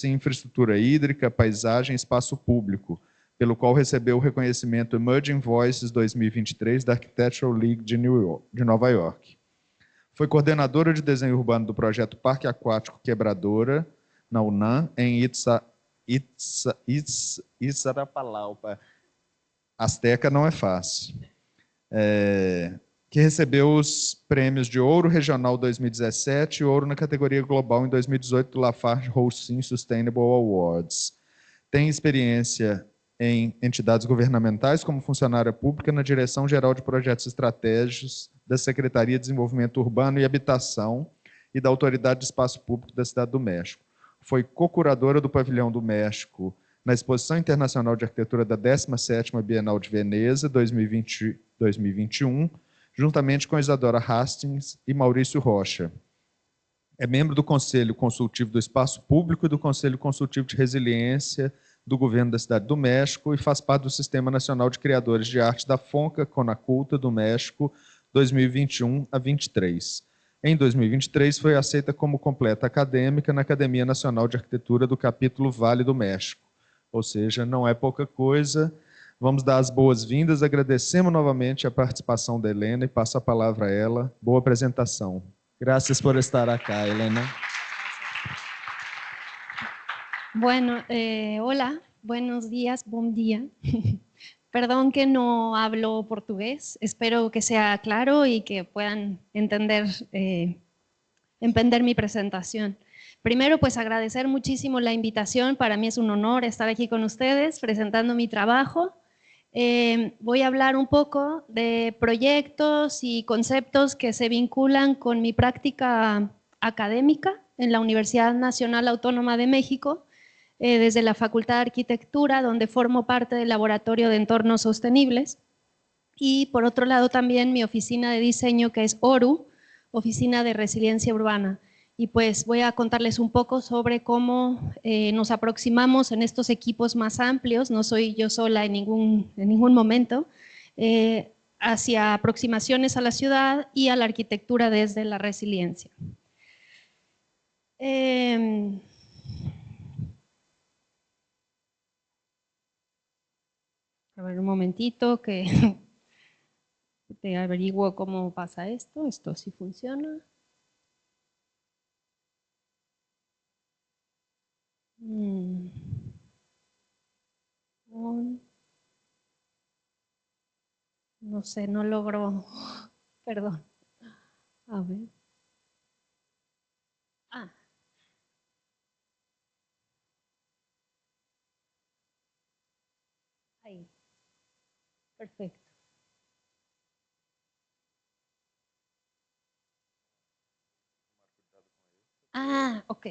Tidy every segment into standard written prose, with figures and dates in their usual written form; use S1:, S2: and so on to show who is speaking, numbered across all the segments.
S1: governance, infraestrutura hídrica, paisagem e espaço público, pelo qual recebeu o reconhecimento Emerging Voices 2023 da Architectural League de Nova York. Foi coordenadora de desenho urbano do projeto Parque Aquático Quebradora, na UNAM, em Itzarapalaupa. Azteca não é fácil. Que recebeu os prêmios de Ouro Regional 2017 e Ouro na categoria Global em 2018 do Lafarge Holcim Sustainable Awards. Tem experiência em entidades governamentais como funcionária pública na Direção-Geral de Projetos Estratégicos da Secretaria de Desenvolvimento Urbano e Habitação e da Autoridade de Espaço Público da Cidade do México. Foi co-curadora do Pavilhão do México na Exposição Internacional de Arquitetura da 17ª Bienal de Veneza, 2020-2021, juntamente com Isadora Hastings e Maurício Rocha. É membro do Conselho Consultivo do Espaço Público e do Conselho Consultivo de Resiliência do Governo da Cidade do México e faz parte do Sistema Nacional de Criadores de Arte da FONCA Conaculta do México, 2021 a 23. Em 2023, foi aceita como completa acadêmica na Academia Nacional de Arquitetura do capítulo Vale do México. Ou seja, não é pouca coisa. Vamos dar as boas-vindas, agradecemos novamente a participação da Helena e passo a palavra a ela. Boa apresentação. Gracias por estar acá, Helena.
S2: Bueno, hola, buenos días, buen día. Perdón que no hablo portugués, espero que sea claro y que puedan entender mi presentación. Primero, pues agradecer muchísimo la invitación, para mí es un honor estar aquí con ustedes presentando mi trabajo. Voy a hablar un poco de proyectos y conceptos que se vinculan con mi práctica académica en la Universidad Nacional Autónoma de México, desde la Facultad de Arquitectura, donde formo parte del Laboratorio de Entornos Sostenibles, y por otro lado también mi oficina de diseño, que es ORU, Oficina de Resiliencia Urbana. Y pues voy a contarles un poco sobre cómo nos aproximamos en estos equipos más amplios, no soy yo sola en ningún momento, hacia aproximaciones a la ciudad y a la arquitectura desde la resiliencia. A ver, un momentito que te averiguo cómo pasa esto. Esto sí funciona. No sé, no logro. Perdón. A ver. Ahí. Perfecto. Ok.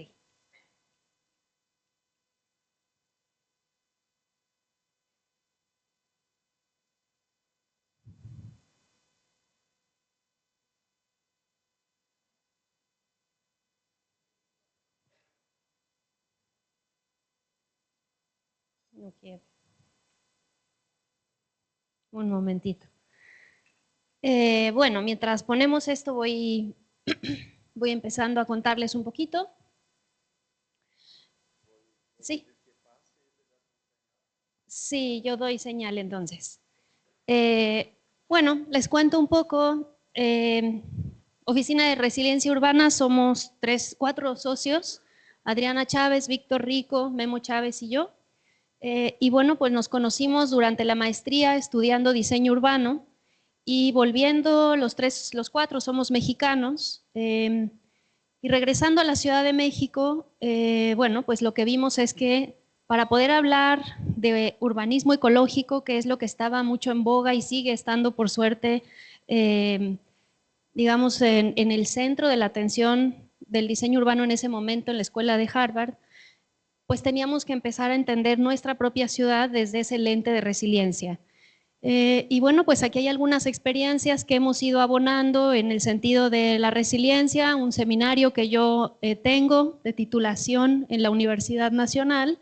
S2: No quiero. Un momentito. Bueno, mientras ponemos esto voy empezando a contarles un poquito. Sí. Sí, yo doy señal entonces. Bueno, les cuento un poco. Oficina de Resiliencia Urbana, somos 4 socios, Adriana Chávez, Víctor Rico, Memo Chávez y yo. Y bueno, pues nos conocimos durante la maestría estudiando diseño urbano y volviendo los 4 somos mexicanos. Y regresando a la Ciudad de México, bueno, pues lo que vimos es que para poder hablar de urbanismo ecológico, que es lo que estaba mucho en boga y sigue estando por suerte, digamos, en el centro de la atención del diseño urbano en ese momento en la escuela de Harvard, pues teníamos que empezar a entender nuestra propia ciudad desde ese lente de resiliencia. Y bueno, pues aquí hay algunas experiencias que hemos ido abonando en el sentido de la resiliencia, un seminario que yo tengo de titulación en la Universidad Nacional,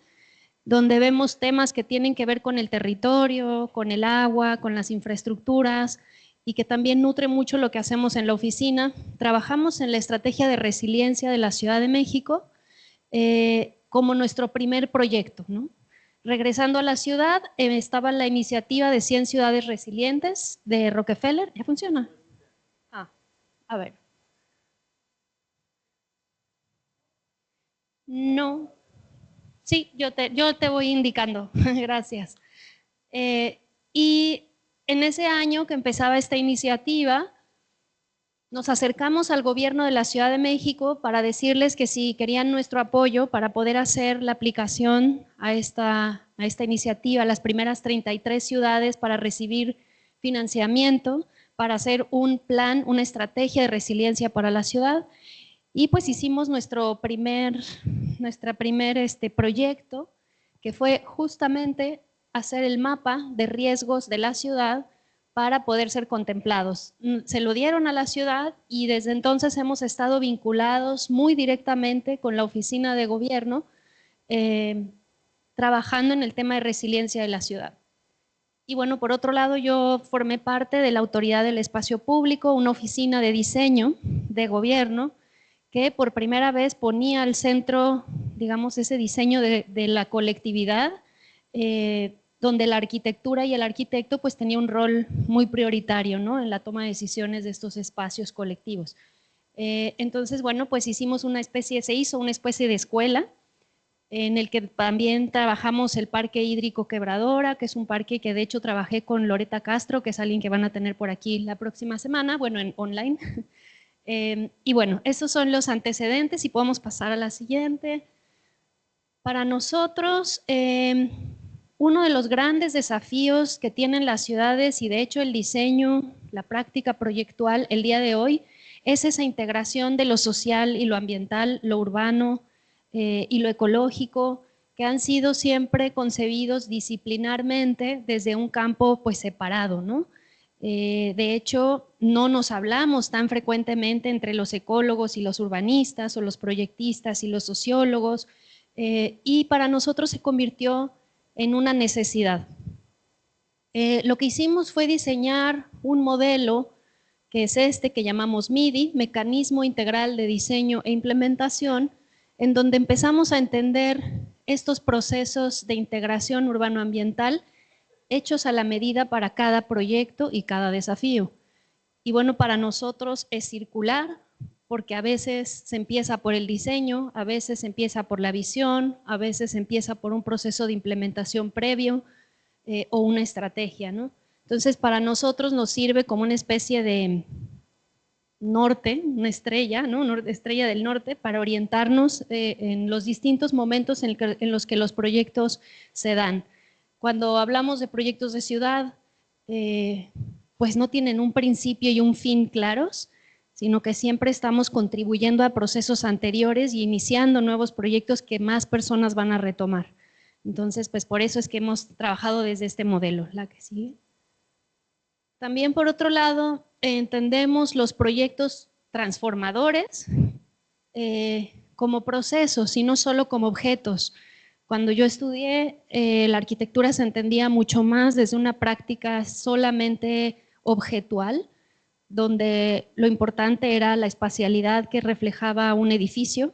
S2: donde vemos temas que tienen que ver con el territorio, con el agua, con las infraestructuras, y que también nutre mucho lo que hacemos en la oficina. Trabajamos en la estrategia de resiliencia de la Ciudad de México, como nuestro primer proyecto, ¿no? Regresando a la ciudad, estaba la iniciativa de 100 ciudades resilientes de Rockefeller. ¿Ya funciona? Ah, a ver. No. Sí, yo te voy indicando. Gracias. Y en ese año que empezaba esta iniciativa, nos acercamos al gobierno de la Ciudad de México para decirles que si querían nuestro apoyo para poder hacer la aplicación a esta iniciativa, las primeras 33 ciudades para recibir financiamiento, para hacer un plan, una estrategia de resiliencia para la ciudad. Y pues hicimos nuestro primer proyecto, que fue justamente hacer el mapa de riesgos de la ciudad para poder ser contemplados. Se lo dieron a la ciudad y desde entonces hemos estado vinculados muy directamente con la oficina de gobierno, trabajando en el tema de resiliencia de la ciudad. Y bueno, por otro lado, yo formé parte de la Autoridad del Espacio Público, una oficina de diseño de gobierno que por primera vez ponía al centro, digamos, ese diseño de la colectividad, donde la arquitectura y el arquitecto pues tenía un rol muy prioritario, ¿no?, en la toma de decisiones de estos espacios colectivos. Entonces, bueno, pues se hizo una especie de escuela en el que también trabajamos el Parque Hídrico Quebradora, que es un parque que de hecho trabajé con Loreta Castro, que es alguien que van a tener por aquí la próxima semana, bueno, en online. Y bueno, esos son los antecedentes y podemos pasar a la siguiente. Para nosotros, uno de los grandes desafíos que tienen las ciudades y de hecho el diseño, la práctica proyectual el día de hoy, es esa integración de lo social y lo ambiental, lo urbano y lo ecológico, que han sido siempre concebidos disciplinarmente desde un campo pues separado, ¿no? De hecho, no nos hablamos tan frecuentemente entre los ecólogos y los urbanistas o los proyectistas y los sociólogos, y para nosotros se convirtió en una necesidad. Lo que hicimos fue diseñar un modelo que es este que llamamos MIDI, Mecanismo Integral de Diseño e Implementación, en donde empezamos a entender estos procesos de integración urbano-ambiental hechos a la medida para cada proyecto y cada desafío. Y bueno, para nosotros es circular, porque a veces se empieza por el diseño, a veces se empieza por la visión, a veces se empieza por un proceso de implementación previo o una estrategia, ¿no? Entonces, para nosotros nos sirve como una especie de norte, una estrella, ¿no?, estrella del norte, para orientarnos en los distintos momentos en los que los proyectos se dan. Cuando hablamos de proyectos de ciudad, pues no tienen un principio y un fin claros, sino que siempre estamos contribuyendo a procesos anteriores y iniciando nuevos proyectos que más personas van a retomar. Entonces, pues por eso es que hemos trabajado desde este modelo. La que sigue. También, por otro lado, entendemos los proyectos transformadores como procesos y no solo como objetos. Cuando yo estudié, la arquitectura se entendía mucho más desde una práctica solamente objetual, donde lo importante era la espacialidad que reflejaba un edificio.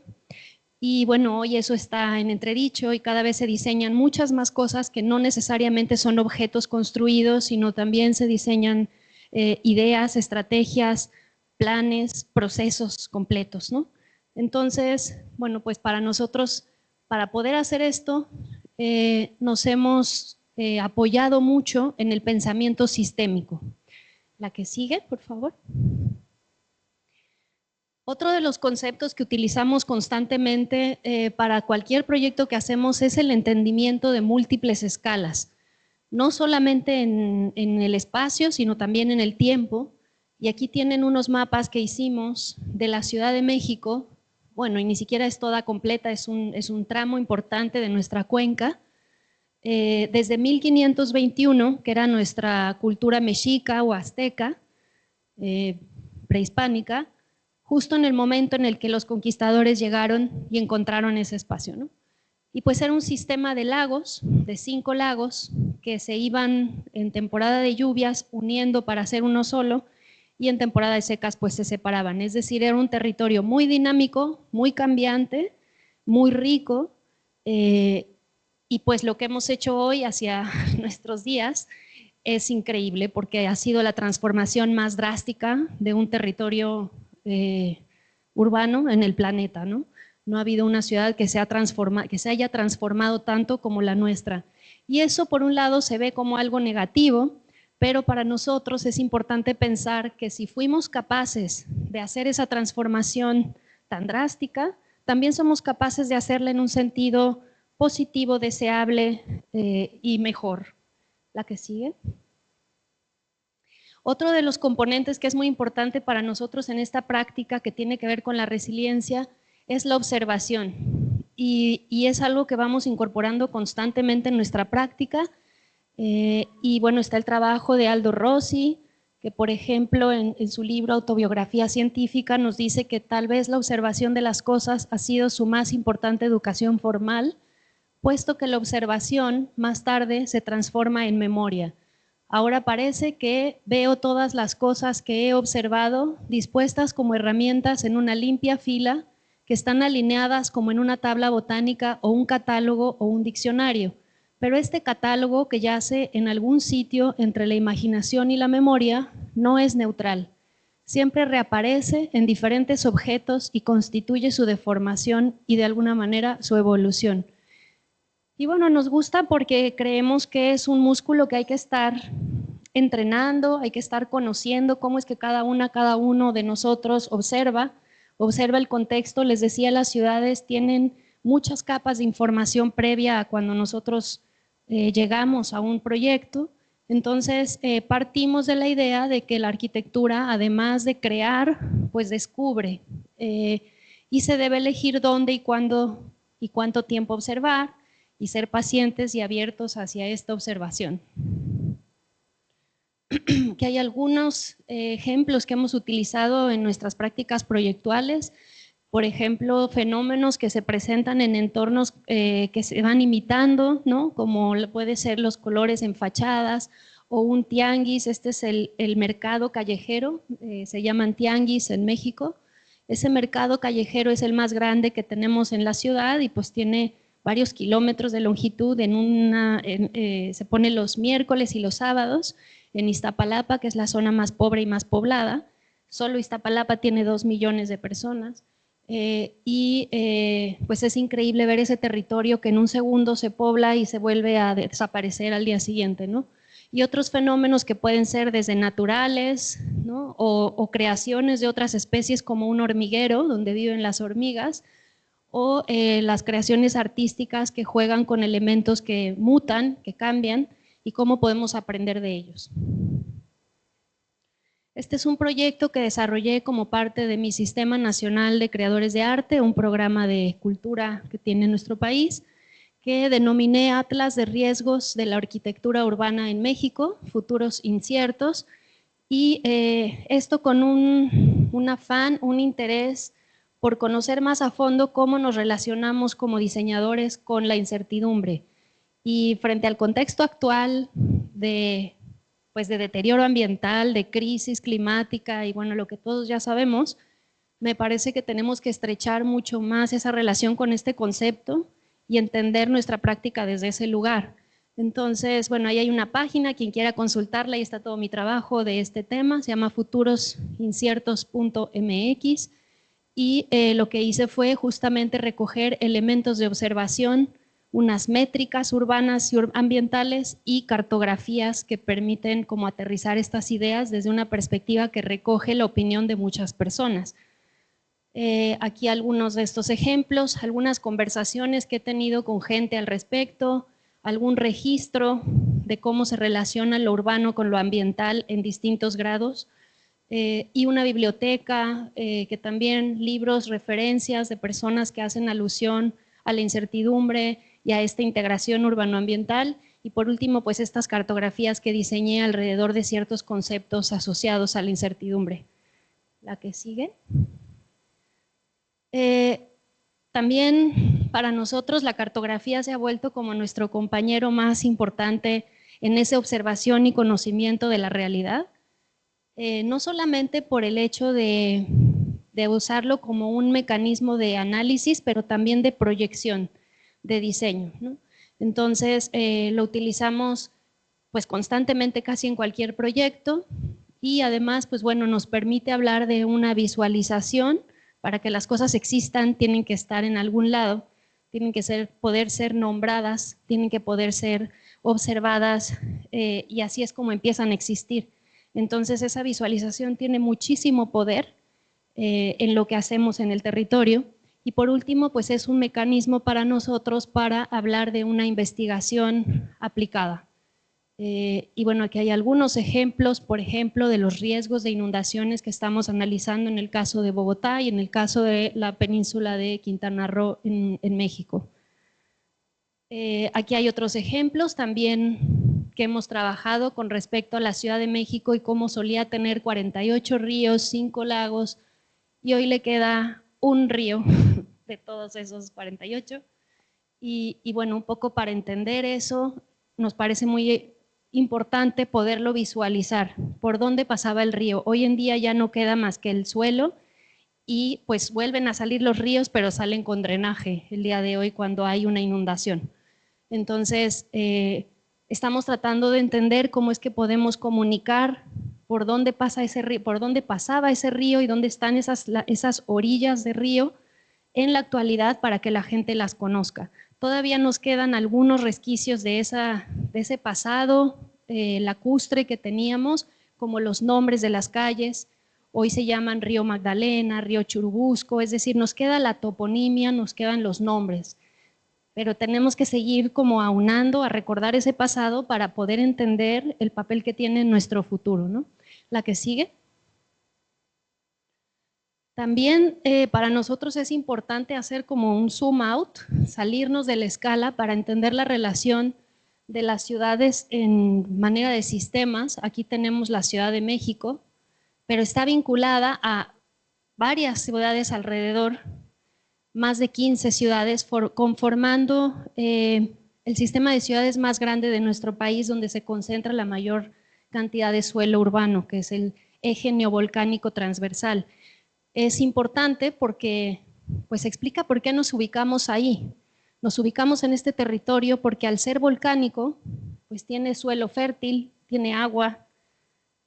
S2: Y bueno, hoy eso está en entredicho y cada vez se diseñan muchas más cosas que no necesariamente son objetos construidos, sino también se diseñan ideas, estrategias, planes, procesos completos, ¿no? Entonces, bueno, pues para nosotros, para poder hacer esto, nos hemos apoyado mucho en el pensamiento sistémico. La que sigue, por favor. Otro de los conceptos que utilizamos constantemente para cualquier proyecto que hacemos es el entendimiento de múltiples escalas, no solamente en el espacio, sino también en el tiempo. Y aquí tienen unos mapas que hicimos de la Ciudad de México. Bueno, y ni siquiera es toda completa, es un tramo importante de nuestra cuenca. Desde 1521, que era nuestra cultura mexica o azteca, prehispánica, justo en el momento en el que los conquistadores llegaron y encontraron ese espacio, ¿no? Y pues era un sistema de lagos, de 5 lagos, que se iban en temporada de lluvias uniendo para hacer uno solo, y en temporada de secas pues se separaban. Es decir, era un territorio muy dinámico, muy cambiante, muy rico, Y pues lo que hemos hecho hoy hacia nuestros días es increíble porque ha sido la transformación más drástica de un territorio urbano en el planeta, ¿no? No ha habido una ciudad que se haya transformado tanto como la nuestra. Y eso, por un lado, se ve como algo negativo, pero para nosotros es importante pensar que si fuimos capaces de hacer esa transformación tan drástica, también somos capaces de hacerla en un sentido positivo, deseable y mejor. La que sigue. Otro de los componentes que es muy importante para nosotros en esta práctica que tiene que ver con la resiliencia es la observación y es algo que vamos incorporando constantemente en nuestra práctica y bueno, está el trabajo de Aldo Rossi, que por ejemplo en su libro Autobiografía Científica nos dice que tal vez la observación de las cosas ha sido su más importante educación formal, puesto que la observación más tarde se transforma en memoria. Ahora parece que veo todas las cosas que he observado dispuestas como herramientas en una limpia fila que están alineadas como en una tabla botánica o un catálogo o un diccionario. Pero este catálogo que yace en algún sitio entre la imaginación y la memoria no es neutral. Siempre reaparece en diferentes objetos y constituye su deformación y de alguna manera su evolución. Y bueno, nos gusta porque creemos que es un músculo que hay que estar entrenando, hay que estar conociendo cómo es que cada uno de nosotros observa el contexto. Les decía, las ciudades tienen muchas capas de información previa a cuando nosotros llegamos a un proyecto. Entonces, partimos de la idea de que la arquitectura, además de crear, pues descubre y se debe elegir dónde y cuándo y cuánto tiempo observar y ser pacientes y abiertos hacia esta observación. Que hay algunos ejemplos que hemos utilizado en nuestras prácticas proyectuales, por ejemplo, fenómenos que se presentan en entornos que se van imitando, ¿no? Como puede ser los colores en fachadas o un tianguis. Este es el mercado callejero, se llaman tianguis en México. Ese mercado callejero es el más grande que tenemos en la ciudad y pues tiene varios kilómetros de longitud, se pone los miércoles y los sábados en Iztapalapa, que es la zona más pobre y más poblada. Solo Iztapalapa tiene 2 millones de personas. Pues es increíble ver ese territorio que en un segundo se pobla y se vuelve a desaparecer al día siguiente, ¿no? Y otros fenómenos que pueden ser desde naturales, ¿no? o creaciones de otras especies como un hormiguero donde viven las hormigas, o las creaciones artísticas que juegan con elementos que mutan, que cambian, y cómo podemos aprender de ellos. Este es un proyecto que desarrollé como parte de mi Sistema Nacional de Creadores de Arte, un programa de cultura que tiene nuestro país, que denominé Atlas de Riesgos de la Arquitectura Urbana en México, Futuros Inciertos, y esto con un afán, un interés por conocer más a fondo cómo nos relacionamos como diseñadores con la incertidumbre. Y frente al contexto actual de deterioro ambiental, de crisis climática y bueno, lo que todos ya sabemos, me parece que tenemos que estrechar mucho más esa relación con este concepto y entender nuestra práctica desde ese lugar. Entonces, bueno, ahí hay una página, quien quiera consultarla, ahí está todo mi trabajo de este tema, se llama futurosinciertos.mx. Y lo que hice fue justamente recoger elementos de observación, unas métricas urbanas y ambientales y cartografías que permiten como aterrizar estas ideas desde una perspectiva que recoge la opinión de muchas personas. Aquí algunos de estos ejemplos, algunas conversaciones que he tenido con gente al respecto, algún registro de cómo se relaciona lo urbano con lo ambiental en distintos grados, y una biblioteca que también libros, referencias de personas que hacen alusión a la incertidumbre y a esta integración urbanoambiental, y por último pues estas cartografías que diseñé alrededor de ciertos conceptos asociados a la incertidumbre. La que sigue. También para nosotros la cartografía se ha vuelto como nuestro compañero más importante en esa observación y conocimiento de la realidad. No solamente por el hecho de usarlo como un mecanismo de análisis, pero también de proyección. de diseño, ¿no? Entonces, lo utilizamos pues constantemente casi en cualquier proyecto y además, pues bueno, nos permite hablar de una visualización. Para que las cosas existan, tienen que estar en algún lado, tienen que poder ser nombradas, tienen que poder ser observadas y así es como empiezan a existir. Entonces, esa visualización tiene muchísimo poder en lo que hacemos en el territorio. Y por último, pues es un mecanismo para nosotros para hablar de una investigación aplicada. Y bueno, aquí hay algunos ejemplos, por ejemplo, de los riesgos de inundaciones que estamos analizando en el caso de Bogotá y en el caso de la península de Quintana Roo en México. Aquí hay otros ejemplos también que hemos trabajado con respecto a la Ciudad de México y cómo solía tener 48 ríos, 5 lagos, y hoy le queda un río de todos esos 48. Y bueno, un poco para entender eso, nos parece muy importante poderlo visualizar, por dónde pasaba el río. Hoy en día ya no queda más que el suelo y pues vuelven a salir los ríos, pero salen con drenaje el día de hoy cuando hay una inundación. Entonces, estamos tratando de entender cómo es que podemos comunicar por dónde pasa ese río, por dónde pasaba ese río y dónde están esas orillas de río en la actualidad para que la gente las conozca. Todavía nos quedan algunos resquicios de ese pasado lacustre que teníamos, como los nombres de las calles. Hoy se llaman Río Magdalena, Río Churubusco, es decir, nos queda la toponimia, nos quedan los nombres. Pero tenemos que seguir como aunando a recordar ese pasado para poder entender el papel que tiene en nuestro futuro, ¿no? La que sigue. También para nosotros es importante hacer como un zoom out, salirnos de la escala para entender la relación de las ciudades en manera de sistemas. Aquí tenemos la Ciudad de México, pero está vinculada a varias ciudades alrededor, más de 15 ciudades, conformando el sistema de ciudades más grande de nuestro país, donde se concentra la mayor cantidad de suelo urbano, que es el eje neovolcánico transversal. Es importante porque pues explica por qué nos ubicamos ahí. Nos ubicamos en este territorio porque al ser volcánico, pues tiene suelo fértil, tiene agua,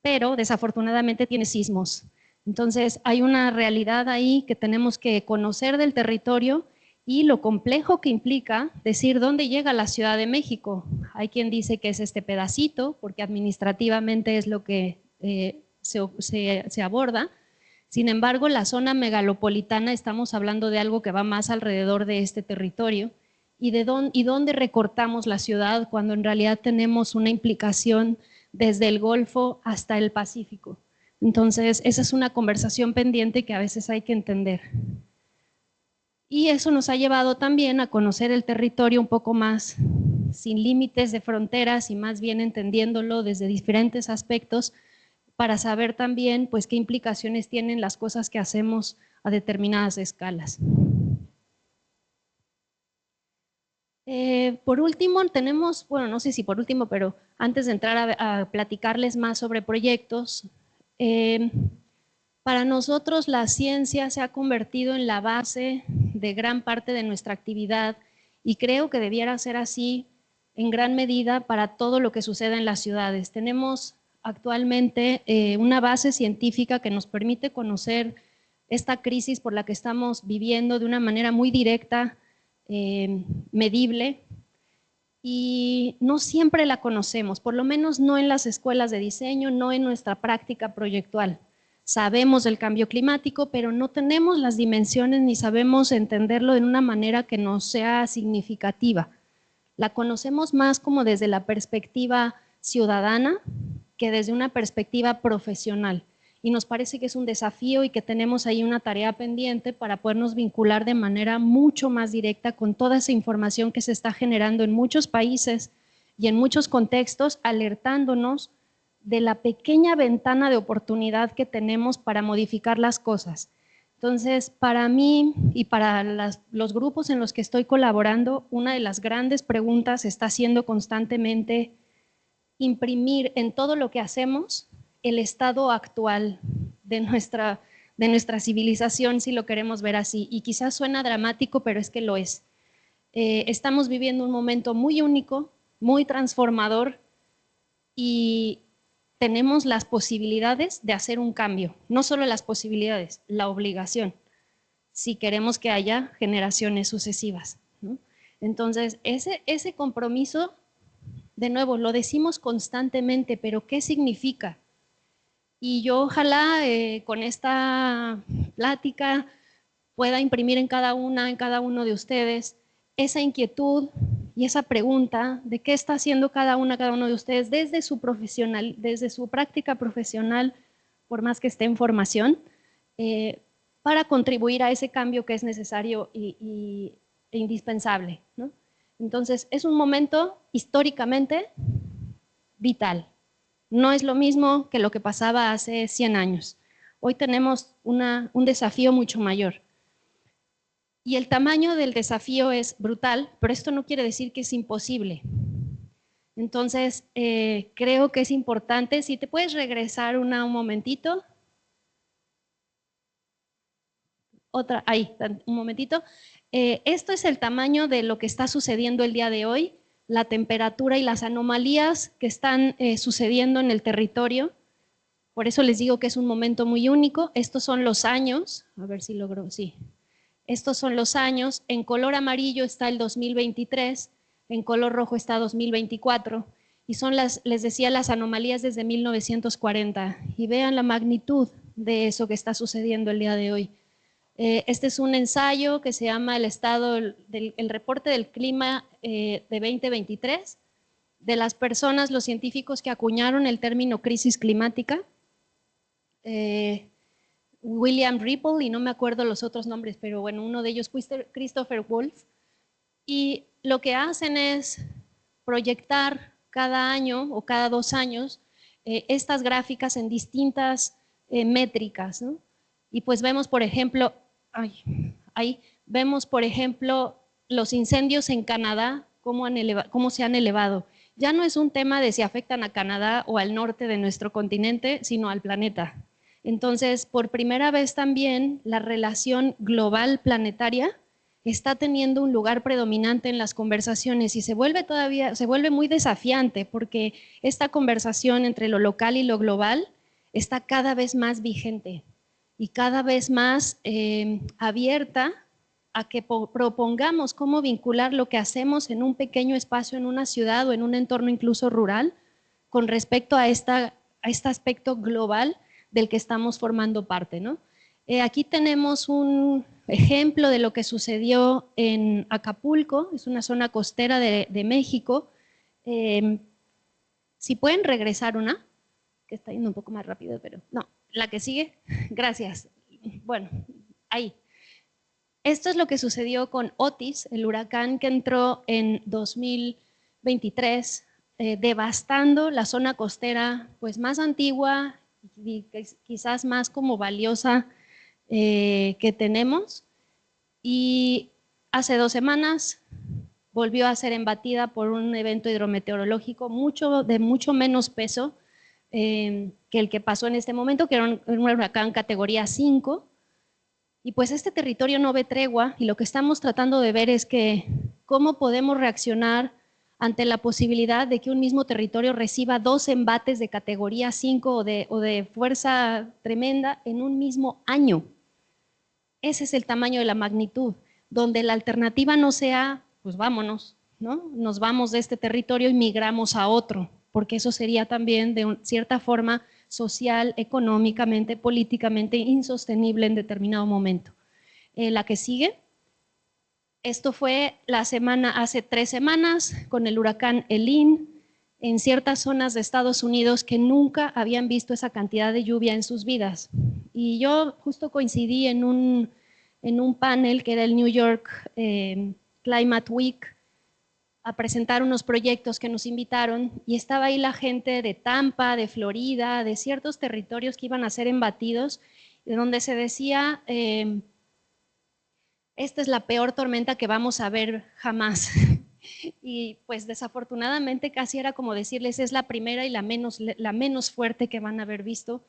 S2: pero desafortunadamente tiene sismos. Entonces hay una realidad ahí que tenemos que conocer del territorio y lo complejo que implica decir dónde llega la Ciudad de México. Hay quien dice que es este pedacito, porque administrativamente es lo que se aborda. Sin embargo, la zona megalopolitana estamos hablando de algo que va más alrededor de este territorio y dónde recortamos la ciudad cuando en realidad tenemos una implicación desde el Golfo hasta el Pacífico. Entonces, esa es una conversación pendiente que a veces hay que entender. Y eso nos ha llevado también a conocer el territorio un poco más sin límites de fronteras y más bien entendiéndolo desde diferentes aspectos, para saber también pues, qué implicaciones tienen las cosas que hacemos a determinadas escalas. Por último, tenemos, bueno, no sé si por último, pero antes de entrar a platicarles más sobre proyectos, para nosotros la ciencia se ha convertido en la base de gran parte de nuestra actividad y creo que debiera ser así en gran medida para todo lo que sucede en las ciudades. Tenemos actualmente una base científica que nos permite conocer esta crisis por la que estamos viviendo de una manera muy directa, medible, y no siempre la conocemos, por lo menos no en las escuelas de diseño, no en nuestra práctica proyectual. Sabemos del cambio climático, pero no tenemos las dimensiones ni sabemos entenderlo de una manera que nos sea significativa. La conocemos más como desde la perspectiva ciudadana que desde una perspectiva profesional. Y nos parece que es un desafío y que tenemos ahí una tarea pendiente para podernos vincular de manera mucho más directa con toda esa información que se está generando en muchos países y en muchos contextos, alertándonos de la pequeña ventana de oportunidad que tenemos para modificar las cosas. Entonces, para mí y para los grupos en los que estoy colaborando, una de las grandes preguntas está siendo constantemente imprimir en todo lo que hacemos el estado actual de nuestra civilización, si lo queremos ver así. Y quizás suena dramático, pero es que lo es. Estamos viviendo un momento muy único, muy transformador y tenemos las posibilidades de hacer un cambio. No solo las posibilidades, la obligación, si queremos que haya generaciones sucesivas, ¿no? Entonces, ese compromiso, de nuevo, lo decimos constantemente, pero ¿qué significa? Y yo ojalá con esta plática pueda imprimir en cada uno de ustedes esa inquietud y esa pregunta de qué está haciendo cada uno de ustedes desde su práctica profesional, por más que esté en formación, para contribuir a ese cambio que es necesario e indispensable, ¿no? Entonces, es un momento históricamente vital. No es lo mismo que lo que pasaba hace 100 años. Hoy tenemos un desafío mucho mayor. Y el tamaño del desafío es brutal, pero esto no quiere decir que es imposible. Entonces, creo que es importante, si te puedes regresar un momentito. Ahí, un momentito. Esto es el tamaño de lo que está sucediendo el día de hoy, la temperatura y las anomalías que están sucediendo en el territorio. Por eso les digo que es un momento muy único. Estos son los años, a ver si logro, sí. Estos son los años. En color amarillo está el 2023, en color rojo está 2024, y son les decía, las anomalías desde 1940. Y vean la magnitud de eso que está sucediendo el día de hoy. Este es un ensayo que se llama el reporte del clima de 2023, de las personas, los científicos que acuñaron el término crisis climática. William Ripple, y no me acuerdo los otros nombres, pero bueno, uno de ellos, Christopher Wolf, y lo que hacen es proyectar cada año o cada 2 años estas gráficas en distintas métricas, ¿no? Y pues vemos, por ejemplo, ahí vemos, por ejemplo, los incendios en Canadá, cómo se han elevado. Ya no es un tema de si afectan a Canadá o al norte de nuestro continente, sino al planeta. Entonces, por primera vez también, la relación global planetaria está teniendo un lugar predominante en las conversaciones y se vuelve muy desafiante porque esta conversación entre lo local y lo global está cada vez más vigente y cada vez más abierta a que propongamos cómo vincular lo que hacemos en un pequeño espacio, en una ciudad o en un entorno incluso rural, con respecto a este aspecto global del que estamos formando parte, ¿no? Aquí tenemos un ejemplo de lo que sucedió en Acapulco, es una zona costera de México. Si pueden regresar una, que está yendo un poco más rápido, pero no, la que sigue, gracias. Bueno, ahí. Esto es lo que sucedió con Otis, el huracán que entró en 2023, devastando la zona costera pues más antigua y quizás más como valiosa que tenemos. Y hace 2 semanas volvió a ser embatida por un evento hidrometeorológico de mucho menos peso que el que pasó en este momento, que era un huracán categoría 5. Y pues este territorio no ve tregua y lo que estamos tratando de ver es que cómo podemos reaccionar ante la posibilidad de que un mismo territorio reciba 2 embates de categoría 5 o de fuerza tremenda en un mismo año. Ese es el tamaño de la magnitud, donde la alternativa no sea, pues vámonos, ¿no? Nos vamos de este territorio y migramos a otro, porque eso sería también de cierta forma social, económicamente, políticamente insostenible en determinado momento. La que sigue. Esto fue hace 3 semanas con el huracán Helene en ciertas zonas de Estados Unidos que nunca habían visto esa cantidad de lluvia en sus vidas. Y yo justo coincidí en un panel que era el New York Climate Week a presentar unos proyectos que nos invitaron y estaba ahí la gente de Tampa, de Florida, de ciertos territorios que iban a ser embatidos, de donde se decía, esta es la peor tormenta que vamos a ver jamás. Y pues desafortunadamente casi era como decirles, es la primera y la menos fuerte que van a haber visto,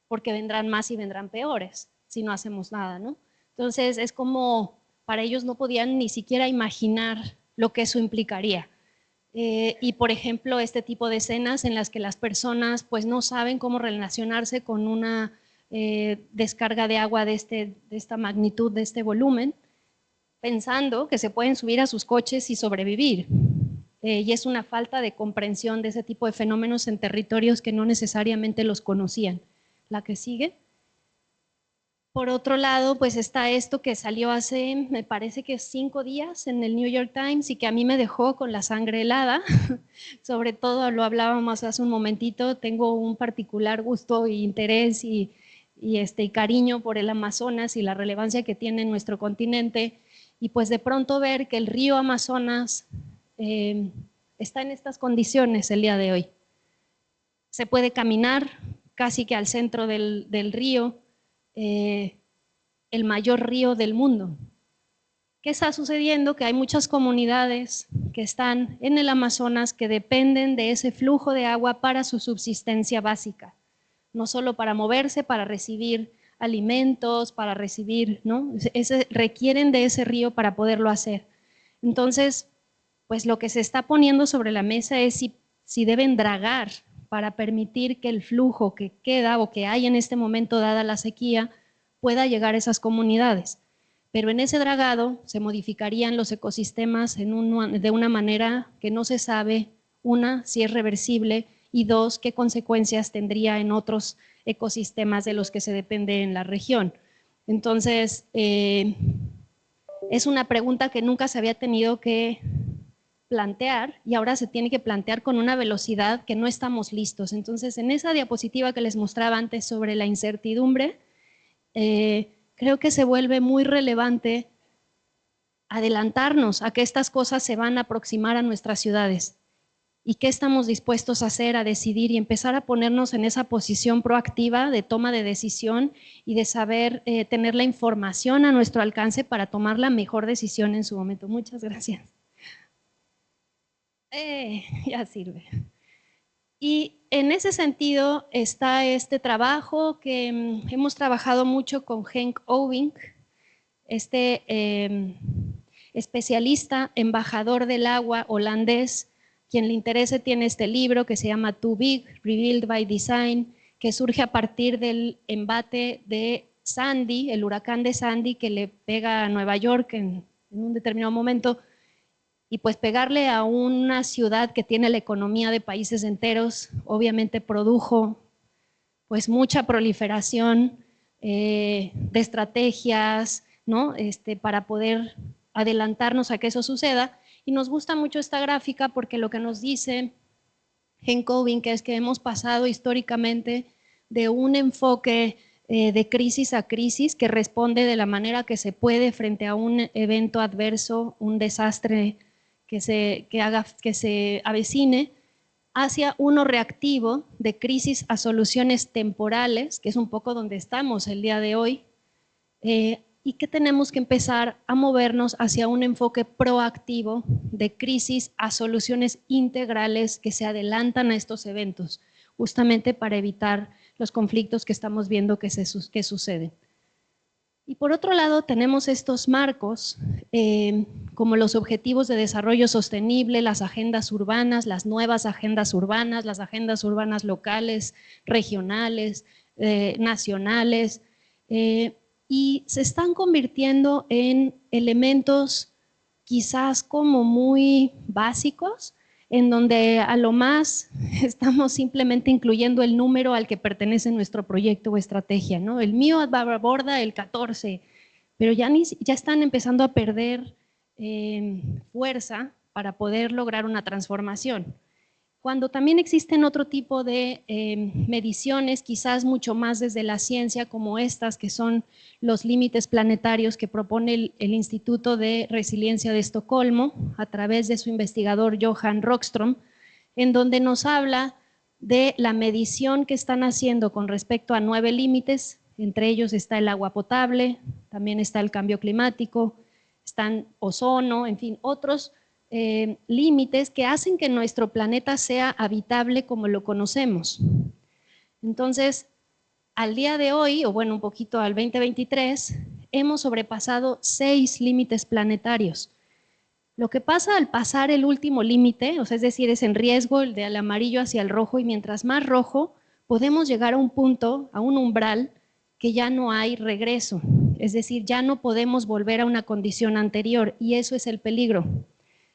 S2: porque vendrán más y vendrán peores si no hacemos nada, ¿no? Entonces es como para ellos no podían ni siquiera imaginar lo que eso implicaría. Y por ejemplo, este tipo de escenas en las que las personas pues no saben cómo relacionarse con una descarga de agua de esta magnitud, de este volumen, pensando que se pueden subir a sus coches y sobrevivir. Y es una falta de comprensión de ese tipo de fenómenos en territorios que no necesariamente los conocían. La que sigue. Por otro lado, pues está esto que salió hace, me parece que 5 días en el New York Times y que a mí me dejó con la sangre helada. Sobre todo, lo hablábamos hace un momentito, tengo un particular gusto e interés y cariño por el Amazonas y la relevancia que tiene en nuestro continente. Y pues de pronto ver que el río Amazonas está en estas condiciones el día de hoy. Se puede caminar casi que al centro del río, el mayor río del mundo. ¿Qué está sucediendo? Que hay muchas comunidades que están en el Amazonas que dependen de ese flujo de agua para su subsistencia básica, no solo para moverse, para recibir alimentos, para recibir, ¿no? Requieren de ese río para poderlo hacer. Entonces, pues lo que se está poniendo sobre la mesa es si deben dragar para permitir que el flujo que queda o que hay en este momento dada la sequía pueda llegar a esas comunidades. Pero en ese dragado se modificarían los ecosistemas de una manera que no se sabe, una, si es reversible, y dos, qué consecuencias tendría en otros ecosistemas de los que se depende en la región. Entonces, es una pregunta que nunca se había tenido que plantear y ahora se tiene que plantear con una velocidad que no estamos listos. Entonces, en esa diapositiva que les mostraba antes sobre la incertidumbre, creo que se vuelve muy relevante adelantarnos a que estas cosas se van a aproximar a nuestras ciudades y qué estamos dispuestos a hacer, a decidir y empezar a ponernos en esa posición proactiva de toma de decisión y de saber tener la información a nuestro alcance para tomar la mejor decisión en su momento. Muchas gracias. Ya sirve. Y en ese sentido está este trabajo que hemos trabajado mucho con Henk Ovink, especialista, embajador del agua holandés. Quien le interese tiene este libro que se llama Too Big, Rebuilt by Design, que surge a partir del embate de Sandy, el huracán de Sandy que le pega a Nueva York en un determinado momento. Y pues pegarle a una ciudad que tiene la economía de países enteros, obviamente produjo pues mucha proliferación de estrategias, ¿no? Para poder adelantarnos a que eso suceda. Y nos gusta mucho esta gráfica porque lo que nos dice Henk Ovink es que hemos pasado históricamente de un enfoque de crisis a crisis que responde de la manera que se puede frente a un evento adverso, un desastre que se avecine, hacia uno reactivo de crisis a soluciones temporales, que es un poco donde estamos el día de hoy, y que tenemos que empezar a movernos hacia un enfoque proactivo de crisis a soluciones integrales que se adelantan a estos eventos, justamente para evitar los conflictos que estamos viendo que suceden. Y por otro lado tenemos estos marcos como los objetivos de desarrollo sostenible, las agendas urbanas, las nuevas agendas urbanas, las agendas urbanas locales, regionales, nacionales, y se están convirtiendo en elementos quizás como muy básicos, en donde a lo más estamos simplemente incluyendo el número al que pertenece nuestro proyecto o estrategia, ¿no? El mío aborda el 14, pero ya están empezando a perder fuerza para poder lograr una transformación. Cuando también existen otro tipo de mediciones, quizás mucho más desde la ciencia, como estas, que son los límites planetarios que propone el Instituto de Resiliencia de Estocolmo, a través de su investigador Johan Rockström, en donde nos habla de la medición que están haciendo con respecto a 9 límites, entre ellos está el agua potable, también está el cambio climático, están ozono, en fin, otros límites que hacen que nuestro planeta sea habitable como lo conocemos. Entonces, al día de hoy, o bueno, un poquito al 2023, hemos sobrepasado 6 límites planetarios. Lo que pasa al pasar el último límite, o sea, es decir, es en riesgo el del amarillo hacia el rojo, y mientras más rojo, podemos llegar a un punto, a un umbral, que ya no hay regreso. Es decir, ya no podemos volver a una condición anterior, y eso es el peligro.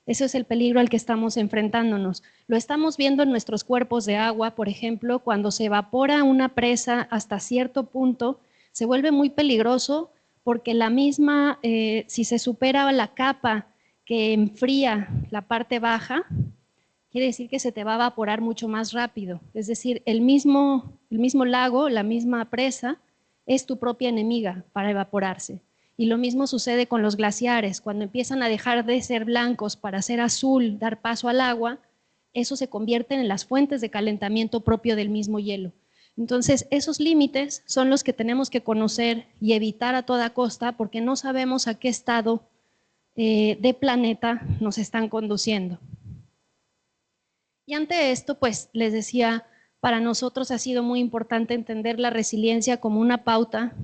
S2: Eso es el peligro al que estamos enfrentándonos. Lo estamos viendo en nuestros cuerpos de agua, por ejemplo, cuando se evapora una presa hasta cierto punto, se vuelve muy peligroso porque la misma, si se supera la capa que enfría la parte baja, quiere decir que se te va a evaporar mucho más rápido. Es decir, el mismo lago, la misma presa, es tu propia enemiga para evaporarse. Y lo mismo sucede con los glaciares. Cuando empiezan a dejar de ser blancos para ser azul, dar paso al agua, eso se convierte en las fuentes de calentamiento propio del mismo hielo. Entonces, esos límites son los que tenemos que conocer y evitar a toda costa, porque no sabemos a qué estado de planeta nos están conduciendo. Y ante esto, pues les decía, para nosotros ha sido muy importante entender la resiliencia como una pauta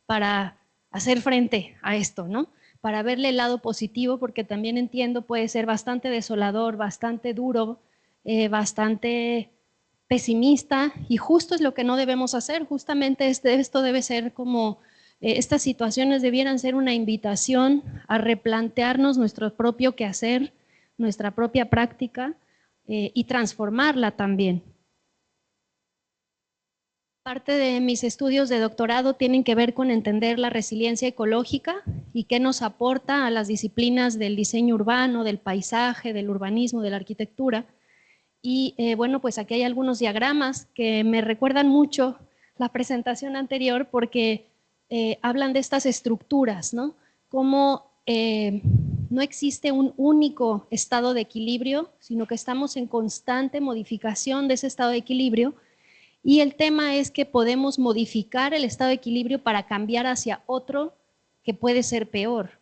S2: para hacer frente a esto, ¿no? Para verle el lado positivo, porque también entiendo puede ser bastante desolador, bastante duro, bastante pesimista, y justo es lo que no debemos hacer. Justamente esto debe ser como, estas situaciones debieran ser una invitación a replantearnos nuestro propio quehacer, nuestra propia práctica, y transformarla también. Parte de mis estudios de doctorado tienen que ver con entender la resiliencia ecológica y qué nos aporta a las disciplinas del diseño urbano, del paisaje, del urbanismo, de la arquitectura. Y bueno, pues aquí hay algunos diagramas que me recuerdan mucho la presentación anterior, porque hablan de estas estructuras, ¿no? Cómo no existe un único estado de equilibrio, sino que estamos en constante modificación de ese estado de equilibrio. Y el tema es que podemos modificar el estado de equilibrio para cambiar hacia otro que puede ser peor.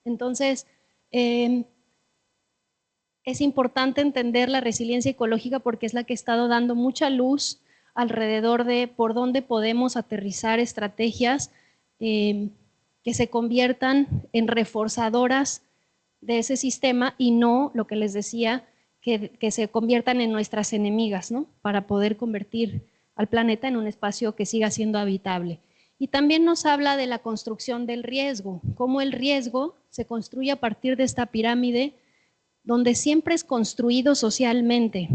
S2: Entonces, es importante entender la resiliencia ecológica, porque es la que ha estado dando mucha luz alrededor de por dónde podemos aterrizar estrategias que se conviertan en reforzadoras de ese sistema, y no, lo que les decía, que se conviertan en nuestras enemigas, ¿no? Para poder convertir al planeta en un espacio que siga siendo habitable. Y también nos habla de la construcción del riesgo, cómo el riesgo se construye a partir de esta pirámide, donde siempre es construido socialmente.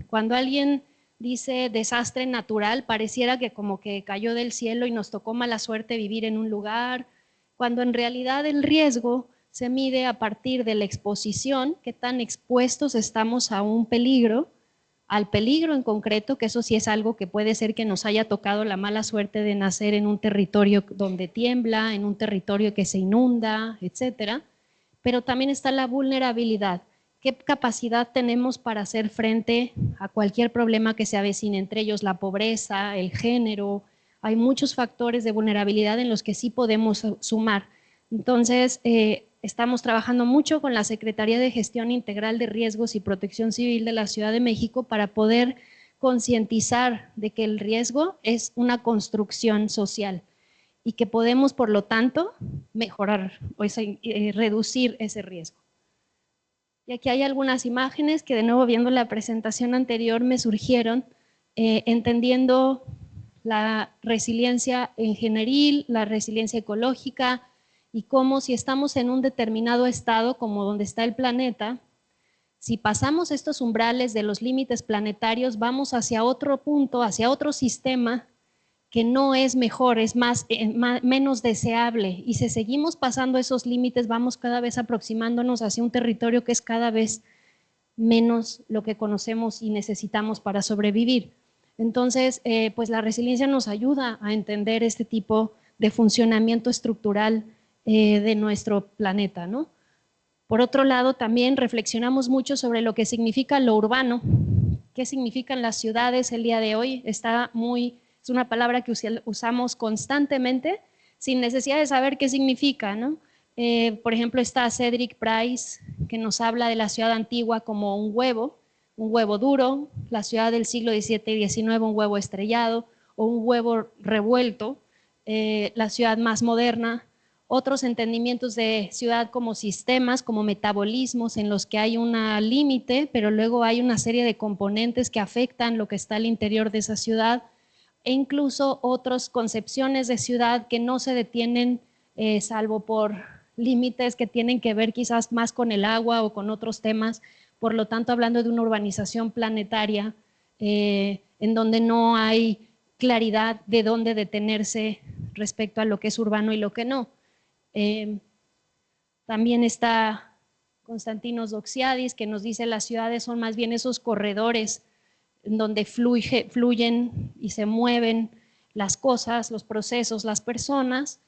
S2: Cuando alguien dice desastre natural, pareciera que como que cayó del cielo y nos tocó mala suerte vivir en un lugar, cuando en realidad el riesgo se mide a partir de la exposición, qué tan expuestos estamos a un peligro, al peligro en concreto, que eso sí es algo que puede ser que nos haya tocado la mala suerte de nacer en un territorio donde tiembla, en un territorio que se inunda, etcétera. Pero también está la vulnerabilidad. ¿Qué capacidad tenemos para hacer frente a cualquier problema que se avecine? Entre ellos la pobreza, el género. Hay muchos factores de vulnerabilidad en los que sí podemos sumar. Entonces, estamos trabajando mucho con la Secretaría de Gestión Integral de Riesgos y Protección Civil de la Ciudad de México para poder concientizar de que el riesgo es una construcción social y que podemos, por lo tanto, mejorar o reducir ese riesgo. Y aquí hay algunas imágenes que, de nuevo, viendo la presentación anterior, me surgieron, entendiendo la resiliencia en general, la resiliencia ecológica, y cómo si estamos en un determinado estado, como donde está el planeta, si pasamos estos umbrales de los límites planetarios, vamos hacia otro punto, hacia otro sistema que no es mejor, es menos deseable. Y si seguimos pasando esos límites, vamos cada vez aproximándonos hacia un territorio que es cada vez menos lo que conocemos y necesitamos para sobrevivir. Entonces, pues la resiliencia nos ayuda a entender este tipo de funcionamiento estructural de nuestro planeta, ¿no? Por otro lado, también reflexionamos mucho sobre lo que significa lo urbano, qué significan las ciudades el día de hoy. Es una palabra que usamos constantemente sin necesidad de saber qué significa, ¿no? Por ejemplo, está Cedric Price, que nos habla de la ciudad antigua como un huevo duro, la ciudad del siglo XVII y XIX, un huevo estrellado o un huevo revuelto, la ciudad más moderna, otros entendimientos de ciudad como sistemas, como metabolismos en los que hay un límite, pero luego hay una serie de componentes que afectan lo que está al interior de esa ciudad, e incluso otras concepciones de ciudad que no se detienen salvo por límites que tienen que ver quizás más con el agua o con otros temas. Por lo tanto, hablando de una urbanización planetaria en donde no hay claridad de dónde detenerse respecto a lo que es urbano y lo que no. También está Konstantinos Doxiadis, que nos dice las ciudades son más bien esos corredores en donde fluyen y se mueven las cosas, los procesos, las personas,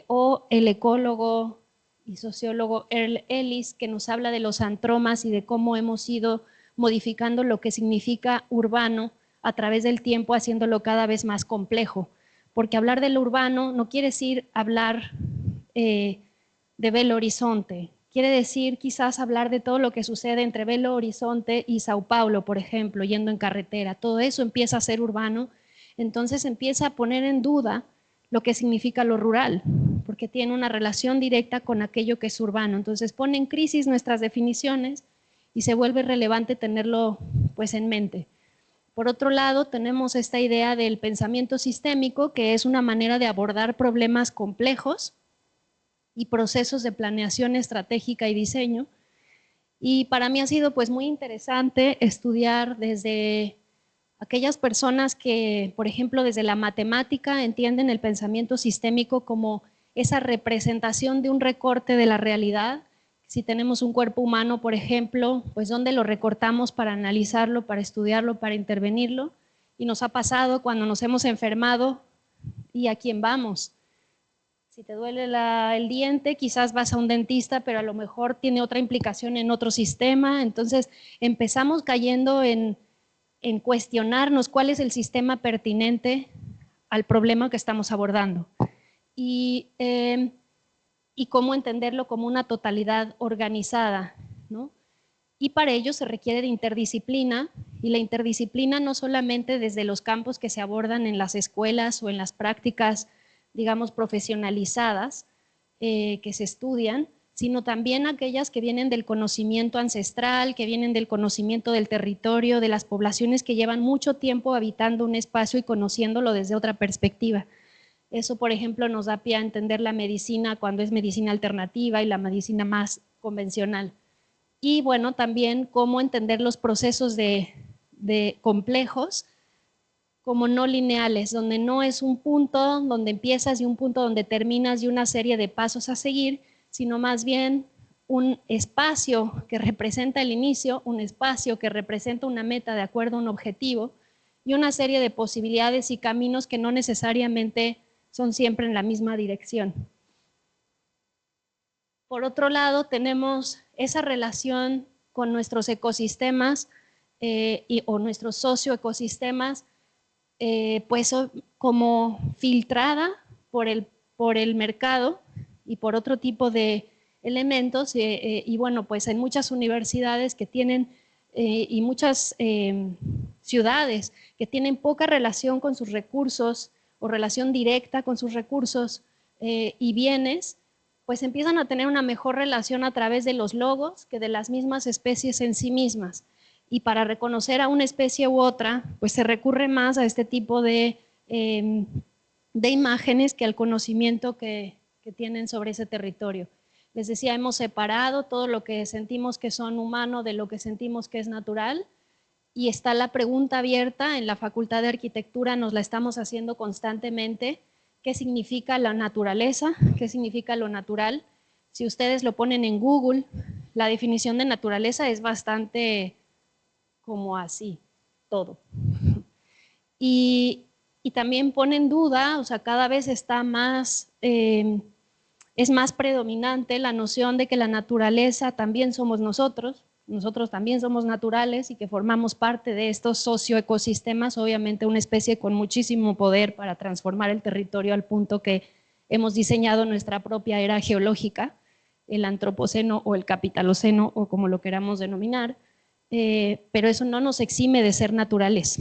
S2: o el ecólogo y sociólogo Earl Ellis, que nos habla de los antromas y de cómo hemos ido modificando lo que significa urbano a través del tiempo, haciéndolo cada vez más complejo. Porque hablar del urbano no quiere decir hablar de Belo Horizonte, quiere decir quizás hablar de todo lo que sucede entre Belo Horizonte y Sao Paulo, por ejemplo, yendo en carretera. Todo eso empieza a ser urbano, entonces empieza a poner en duda lo que significa lo rural, porque tiene una relación directa con aquello que es urbano. Entonces pone en crisis nuestras definiciones y se vuelve relevante tenerlo pues en mente. Por otro lado, tenemos esta idea del pensamiento sistémico, que es una manera de abordar problemas complejos y procesos de planeación estratégica y diseño. Y para mí ha sido pues muy interesante estudiar desde aquellas personas que, por ejemplo, desde la matemática entienden el pensamiento sistémico como esa representación de un recorte de la realidad. Si tenemos un cuerpo humano, por ejemplo, pues dónde lo recortamos para analizarlo, para estudiarlo, para intervenirlo. Y nos ha pasado cuando nos hemos enfermado y a quién vamos. Si te duele el diente, quizás vas a un dentista, pero a lo mejor tiene otra implicación en otro sistema. Entonces empezamos cayendo en cuestionarnos cuál es el sistema pertinente al problema que estamos abordando y cómo entenderlo como una totalidad organizada, ¿no? Y para ello se requiere de interdisciplina, y la interdisciplina no solamente desde los campos que se abordan en las escuelas o en las prácticas, digamos, profesionalizadas que se estudian, sino también aquellas que vienen del conocimiento ancestral, que vienen del conocimiento del territorio, de las poblaciones que llevan mucho tiempo habitando un espacio y conociéndolo desde otra perspectiva. Eso, por ejemplo, nos da pie a entender la medicina cuando es medicina alternativa y la medicina más convencional. Y bueno, también cómo entender los procesos de complejos como no lineales, donde no es un punto donde empiezas y un punto donde terminas y una serie de pasos a seguir, sino más bien un espacio que representa el inicio, un espacio que representa una meta de acuerdo a un objetivo y una serie de posibilidades y caminos que no necesariamente son siempre en la misma dirección. Por otro lado, tenemos esa relación con nuestros ecosistemas o nuestros socioecosistemas, pues como filtrada por el mercado y por otro tipo de elementos, y bueno, pues en muchas universidades que tienen y muchas ciudades que tienen poca relación con sus recursos o relación directa con sus recursos y bienes, pues empiezan a tener una mejor relación a través de los logos que de las mismas especies en sí mismas. Y para reconocer a una especie u otra, pues se recurre más a este tipo de imágenes que al conocimiento que tienen sobre ese territorio. Les decía, hemos separado todo lo que sentimos que son humano de lo que sentimos que es natural, y está la pregunta abierta en la Facultad de Arquitectura, nos la estamos haciendo constantemente. ¿Qué significa la naturaleza? ¿Qué significa lo natural? Si ustedes lo ponen en Google, la definición de naturaleza es bastante como así, todo. Y también pone en duda, o sea, cada vez está más, es más predominante la noción de que la naturaleza también somos nosotros también somos naturales y que formamos parte de estos socioecosistemas, obviamente una especie con muchísimo poder para transformar el territorio al punto que hemos diseñado nuestra propia era geológica, el antropoceno o el capitaloceno o como lo queramos denominar, pero eso no nos exime de ser naturales.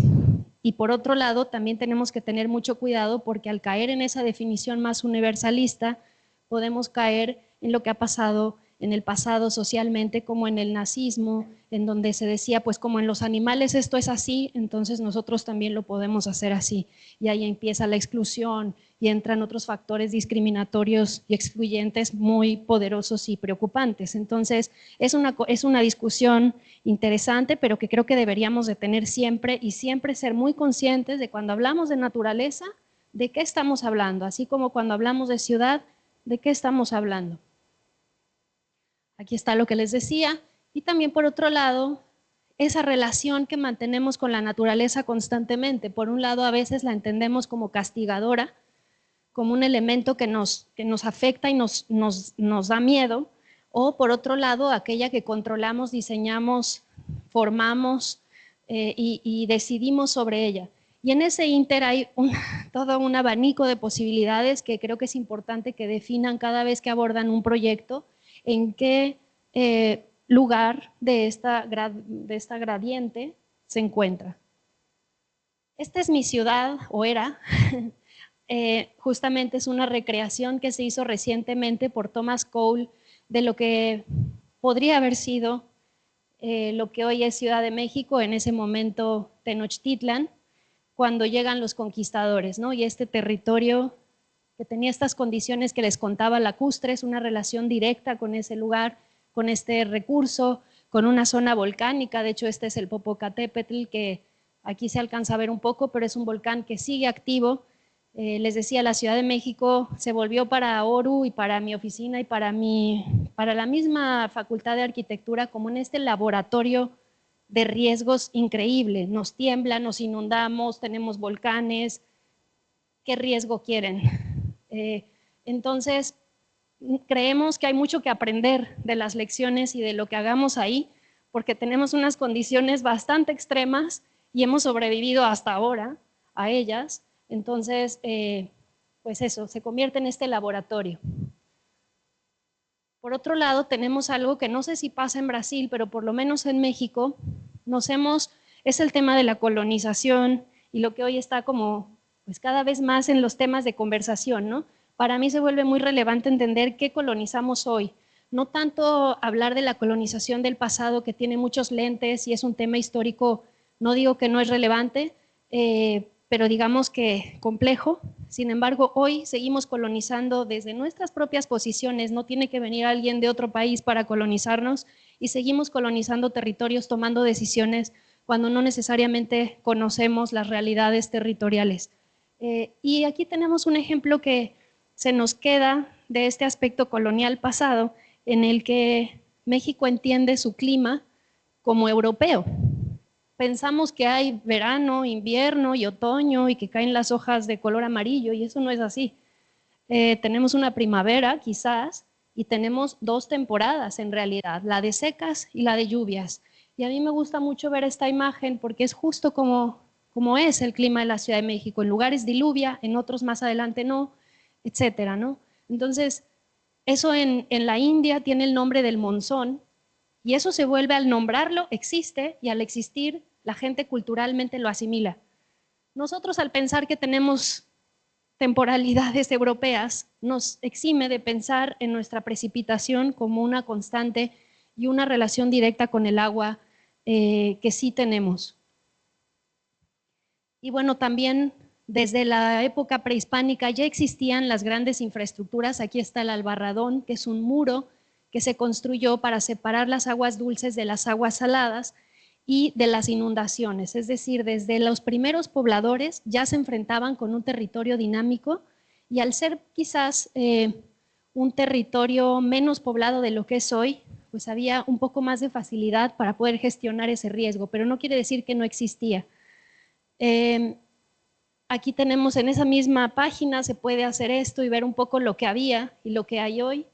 S2: Y por otro lado, también tenemos que tener mucho cuidado porque al caer en esa definición más universalista, podemos caer en lo que ha pasado en el pasado socialmente, como en el nazismo, en donde se decía, pues como en los animales esto es así, entonces nosotros también lo podemos hacer así. Y ahí empieza la exclusión y entran otros factores discriminatorios y excluyentes muy poderosos y preocupantes. Entonces, es una discusión interesante, pero que creo que deberíamos de tener siempre y siempre ser muy conscientes de cuando hablamos de naturaleza, de qué estamos hablando, así como cuando hablamos de ciudad, de qué estamos hablando. Aquí está lo que les decía. Y también, por otro lado, esa relación que mantenemos con la naturaleza constantemente. Por un lado, a veces la entendemos como castigadora, como un elemento que nos afecta y nos da miedo, o por otro lado, aquella que controlamos, diseñamos, formamos y decidimos sobre ella. Y en ese ínter hay todo un abanico de posibilidades que creo que es importante que definan cada vez que abordan un proyecto, en qué lugar de esta gradiente se encuentra. Esta es mi ciudad, o era, justamente es una recreación que se hizo recientemente por Thomas Cole de lo que podría haber sido lo que hoy es Ciudad de México, en ese momento Tenochtitlan, cuando llegan los conquistadores, ¿no? Y este territorio que tenía estas condiciones que les contaba lacustres, es una relación directa con ese lugar, con este recurso, con una zona volcánica. De hecho, este es el Popocatépetl, que aquí se alcanza a ver un poco, pero es un volcán que sigue activo. Les decía, la Ciudad de México se volvió para ORU y para mi oficina y para la misma Facultad de Arquitectura como en este laboratorio de riesgos increíble. Nos tiembla, nos inundamos, tenemos volcanes. ¿Qué riesgo quieren? Entonces, creemos que hay mucho que aprender de las lecciones y de lo que hagamos ahí, porque tenemos unas condiciones bastante extremas y hemos sobrevivido hasta ahora a ellas. Entonces, pues eso, se convierte en este laboratorio. Por otro lado, tenemos algo que no sé si pasa en Brasil, pero por lo menos en México, es el tema de la colonización y lo que hoy está como pues cada vez más en los temas de conversación, ¿no? Para mí se vuelve muy relevante entender qué colonizamos hoy. No tanto hablar de la colonización del pasado, que tiene muchos lentes y es un tema histórico, no digo que no es relevante, pero digamos que complejo. Sin embargo, hoy seguimos colonizando desde nuestras propias posiciones, no tiene que venir alguien de otro país para colonizarnos, y seguimos colonizando territorios, tomando decisiones cuando no necesariamente conocemos las realidades territoriales. Y aquí tenemos un ejemplo que se nos queda de este aspecto colonial pasado, en el que México entiende su clima como europeo. Pensamos que hay verano, invierno y otoño y que caen las hojas de color amarillo, y eso no es así. Tenemos una primavera quizás y tenemos dos temporadas en realidad, la de secas y la de lluvias. Y a mí me gusta mucho ver esta imagen porque es justo como es el clima de la Ciudad de México. En lugares diluvia, en otros más adelante no, etcétera, ¿no? Entonces, eso en la India tiene el nombre del monzón, y eso se vuelve, al nombrarlo, existe, y al existir, la gente culturalmente lo asimila. Nosotros, al pensar que tenemos temporalidades europeas, nos exime de pensar en nuestra precipitación como una constante y una relación directa con el agua que sí tenemos. Y bueno, también desde la época prehispánica ya existían las grandes infraestructuras. Aquí está el Albarradón, que es un muro que se construyó para separar las aguas dulces de las aguas saladas y de las inundaciones. Es decir, desde los primeros pobladores ya se enfrentaban con un territorio dinámico, y al ser quizás un territorio menos poblado de lo que es hoy, pues había un poco más de facilidad para poder gestionar ese riesgo, pero no quiere decir que no existía. Aquí tenemos en esa misma página, se puede hacer esto y ver un poco lo que había y lo que hay hoy.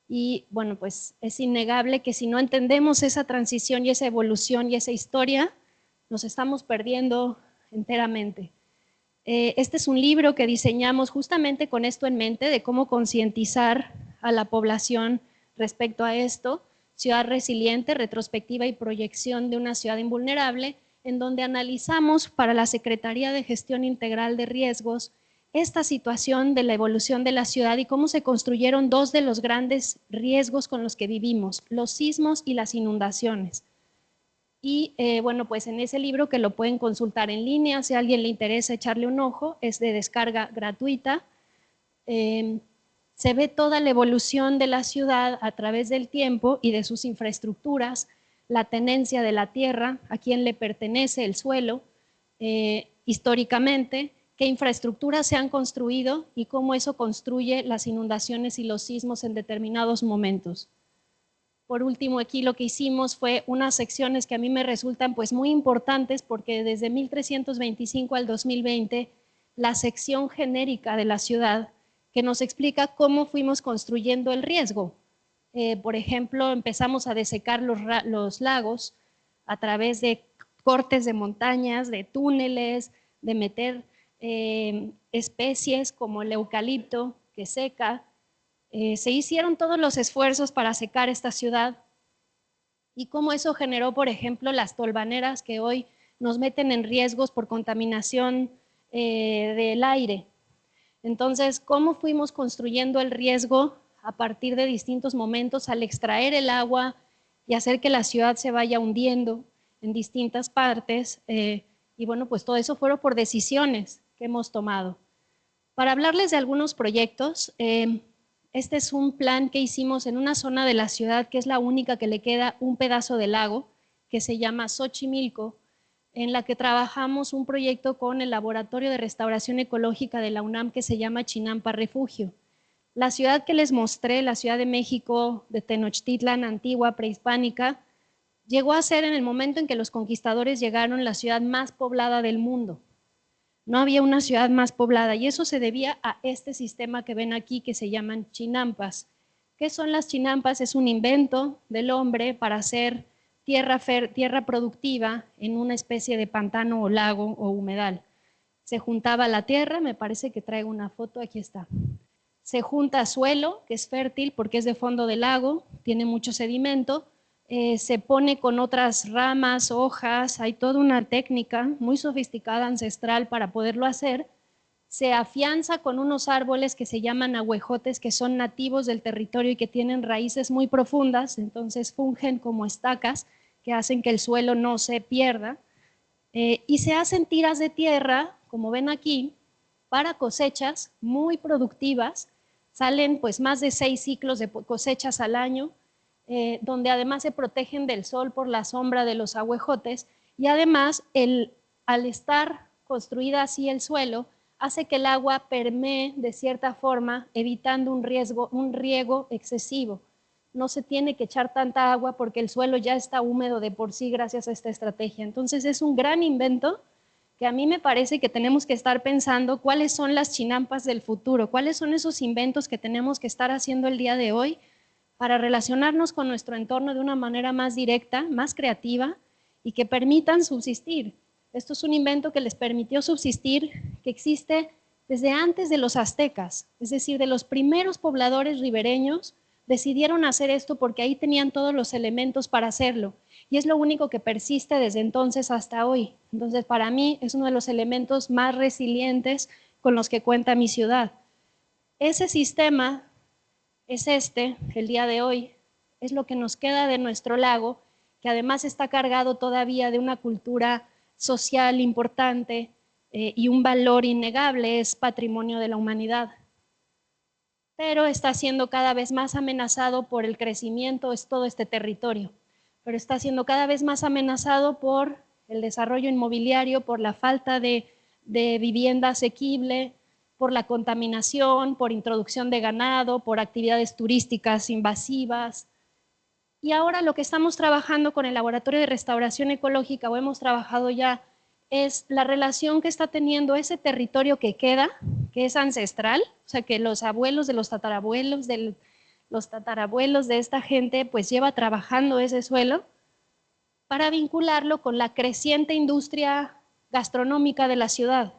S2: Y bueno, pues es innegable que si no entendemos esa transición y esa evolución y esa historia, nos estamos perdiendo enteramente. Este es un libro que diseñamos justamente con esto en mente, de cómo concientizar a la población respecto a esto. Ciudad Resiliente, retrospectiva y proyección de una ciudad invulnerable, en donde analizamos para la Secretaría de Gestión Integral de Riesgos esta situación de la evolución de la ciudad y cómo se construyeron dos de los grandes riesgos con los que vivimos, los sismos y las inundaciones. Y bueno, pues en ese libro, que lo pueden consultar en línea, si a alguien le interesa echarle un ojo, es de descarga gratuita. Se ve toda la evolución de la ciudad a través del tiempo y de sus infraestructuras, la tenencia de la tierra, a quién le pertenece el suelo, históricamente, qué infraestructuras se han construido y cómo eso construye las inundaciones y los sismos en determinados momentos. Por último, aquí lo que hicimos fue unas secciones que a mí me resultan pues muy importantes, porque desde 1325 al 2020, la sección genérica de la ciudad, que nos explica cómo fuimos construyendo el riesgo. Por ejemplo, empezamos a desecar los lagos a través de cortes de montañas, de túneles, de meter especies como el eucalipto que seca. Se hicieron todos los esfuerzos para secar esta ciudad, y cómo eso generó, por ejemplo, las tolvaneras que hoy nos meten en riesgos por contaminación del aire. Entonces, cómo fuimos construyendo el riesgo a partir de distintos momentos al extraer el agua y hacer que la ciudad se vaya hundiendo en distintas partes. Y bueno, pues todo eso fueron por decisiones que hemos tomado. Para hablarles de algunos proyectos, este es un plan que hicimos en una zona de la ciudad que es la única que le queda un pedazo de lago, que se llama Xochimilco, en la que trabajamos un proyecto con el Laboratorio de Restauración Ecológica de la UNAM que se llama Chinampa Refugio. La ciudad que les mostré, la Ciudad de México, de Tenochtitlan, antigua, prehispánica, llegó a ser, en el momento en que los conquistadores llegaron, la ciudad más poblada del mundo. No había una ciudad más poblada, y eso se debía a este sistema que ven aquí, que se llaman chinampas. ¿Qué son las chinampas? Es un invento del hombre para hacer tierra productiva en una especie de pantano o lago o humedal. Se juntaba la tierra, me parece que traigo una foto, aquí está. Se junta suelo, que es fértil porque es de fondo del lago, tiene mucho sedimento, se pone con otras ramas, hojas, hay toda una técnica muy sofisticada, ancestral, para poderlo hacer. Se afianza con unos árboles que se llaman ahuejotes, que son nativos del territorio y que tienen raíces muy profundas, entonces fungen como estacas que hacen que el suelo no se pierda. Y se hacen tiras de tierra, como ven aquí, para cosechas muy productivas. Salen pues más de 6 ciclos de cosechas al año, donde además se protegen del sol por la sombra de los ahuejotes, y además al estar construida así el suelo, hace que el agua permee de cierta forma, evitando un riego excesivo. No se tiene que echar tanta agua porque el suelo ya está húmedo de por sí gracias a esta estrategia. Entonces es un gran invento que a mí me parece que tenemos que estar pensando cuáles son las chinampas del futuro, cuáles son esos inventos que tenemos que estar haciendo el día de hoy para relacionarnos con nuestro entorno de una manera más directa, más creativa, y que permitan subsistir. Esto es un invento que les permitió subsistir, que existe desde antes de los aztecas, es decir, de los primeros pobladores ribereños. Decidieron hacer esto porque ahí tenían todos los elementos para hacerlo, y es lo único que persiste desde entonces hasta hoy. Entonces, para mí es uno de los elementos más resilientes con los que cuenta mi ciudad. Ese sistema es el día de hoy, es lo que nos queda de nuestro lago, que además está cargado todavía de una cultura social importante y un valor innegable, es patrimonio de la humanidad. Pero está siendo cada vez más amenazado por el crecimiento, es todo este territorio, pero está siendo cada vez más amenazado por el desarrollo inmobiliario, por la falta de vivienda asequible, por la contaminación, por introducción de ganado, por actividades turísticas invasivas. Y ahora lo que estamos trabajando con el Laboratorio de Restauración Ecológica, o hemos trabajado ya, es la relación que está teniendo ese territorio que queda, que es ancestral, o sea que los abuelos de los tatarabuelos de esta gente pues lleva trabajando ese suelo, para vincularlo con la creciente industria gastronómica de la ciudad.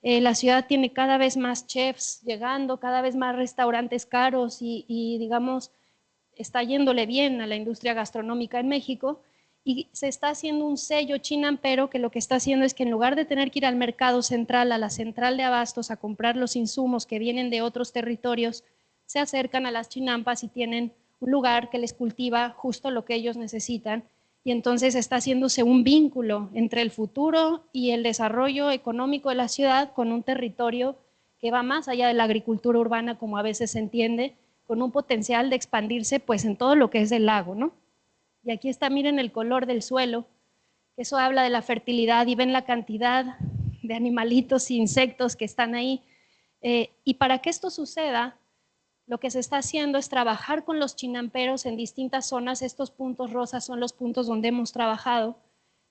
S2: La ciudad tiene cada vez más chefs llegando, cada vez más restaurantes caros y digamos, está yéndole bien a la industria gastronómica en México, y se está haciendo un sello chinampero que lo que está haciendo es que en lugar de tener que ir al mercado central, a la central de abastos, a comprar los insumos que vienen de otros territorios, se acercan a las chinampas y tienen un lugar que les cultiva justo lo que ellos necesitan, y entonces está haciéndose un vínculo entre el futuro y el desarrollo económico de la ciudad con un territorio que va más allá de la agricultura urbana, como a veces se entiende, con un potencial de expandirse pues en todo lo que es el lago, ¿no? Y aquí está, miren el color del suelo, eso habla de la fertilidad, y ven la cantidad de animalitos e insectos que están ahí. Y para que esto suceda, lo que se está haciendo es trabajar con los chinamperos en distintas zonas. Estos puntos rosas son los puntos donde hemos trabajado,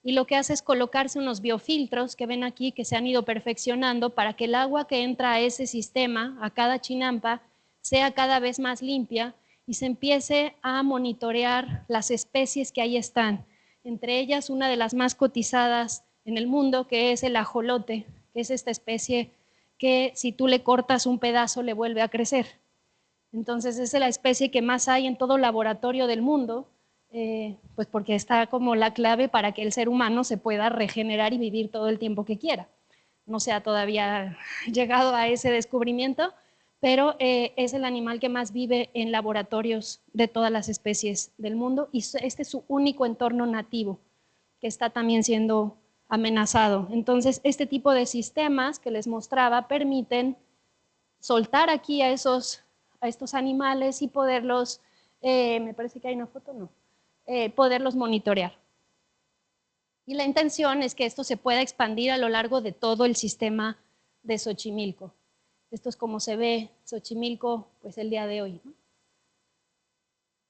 S2: y lo que hace es colocarse unos biofiltros que ven aquí, que se han ido perfeccionando para que el agua que entra a ese sistema, a cada chinampa, sea cada vez más limpia y se empiece a monitorear las especies que ahí están. Entre ellas, una de las más cotizadas en el mundo, que es el ajolote, que es esta especie que si tú le cortas un pedazo le vuelve a crecer. Entonces es la especie que más hay en todo laboratorio del mundo, pues porque está como la clave para que el ser humano se pueda regenerar y vivir todo el tiempo que quiera. No se ha todavía llegado a ese descubrimiento, pero es el animal que más vive en laboratorios de todas las especies del mundo, y este es su único entorno nativo, que está también siendo amenazado. Entonces, este tipo de sistemas que les mostraba permiten soltar aquí a estos animales y poderlos, me parece que hay una foto, no, poderlos monitorear. Y la intención es que esto se pueda expandir a lo largo de todo el sistema de Xochimilco. Esto es como se ve Xochimilco pues el día de hoy, ¿no?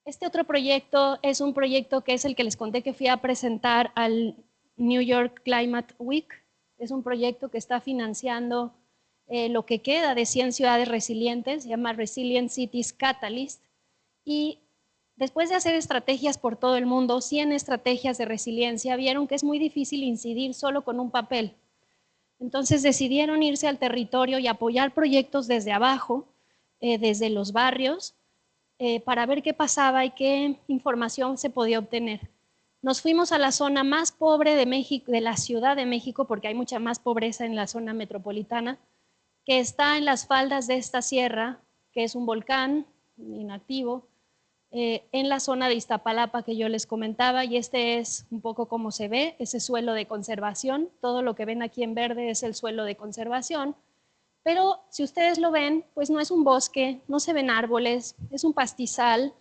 S2: Este otro proyecto es un proyecto que es el que les conté que fui a presentar al New York Climate Week. Es un proyecto que está financiando lo que queda de 100 ciudades resilientes, se llama Resilient Cities Catalyst, y después de hacer estrategias por todo el mundo, 100 estrategias de resiliencia, vieron que es muy difícil incidir solo con un papel. Entonces decidieron irse al territorio y apoyar proyectos desde abajo, desde los barrios, para ver qué pasaba y qué información se podía obtener. Nos fuimos a la zona más pobre de México, de la Ciudad de México, porque hay mucha más pobreza en la zona metropolitana, que está en las faldas de esta sierra, que es un volcán inactivo, en la zona de Iztapalapa que yo les comentaba, y este es un poco como se ve, ese suelo de conservación. Todo lo que ven aquí en verde es el suelo de conservación, pero si ustedes lo ven, pues no es un bosque, no se ven árboles, es un pastizal.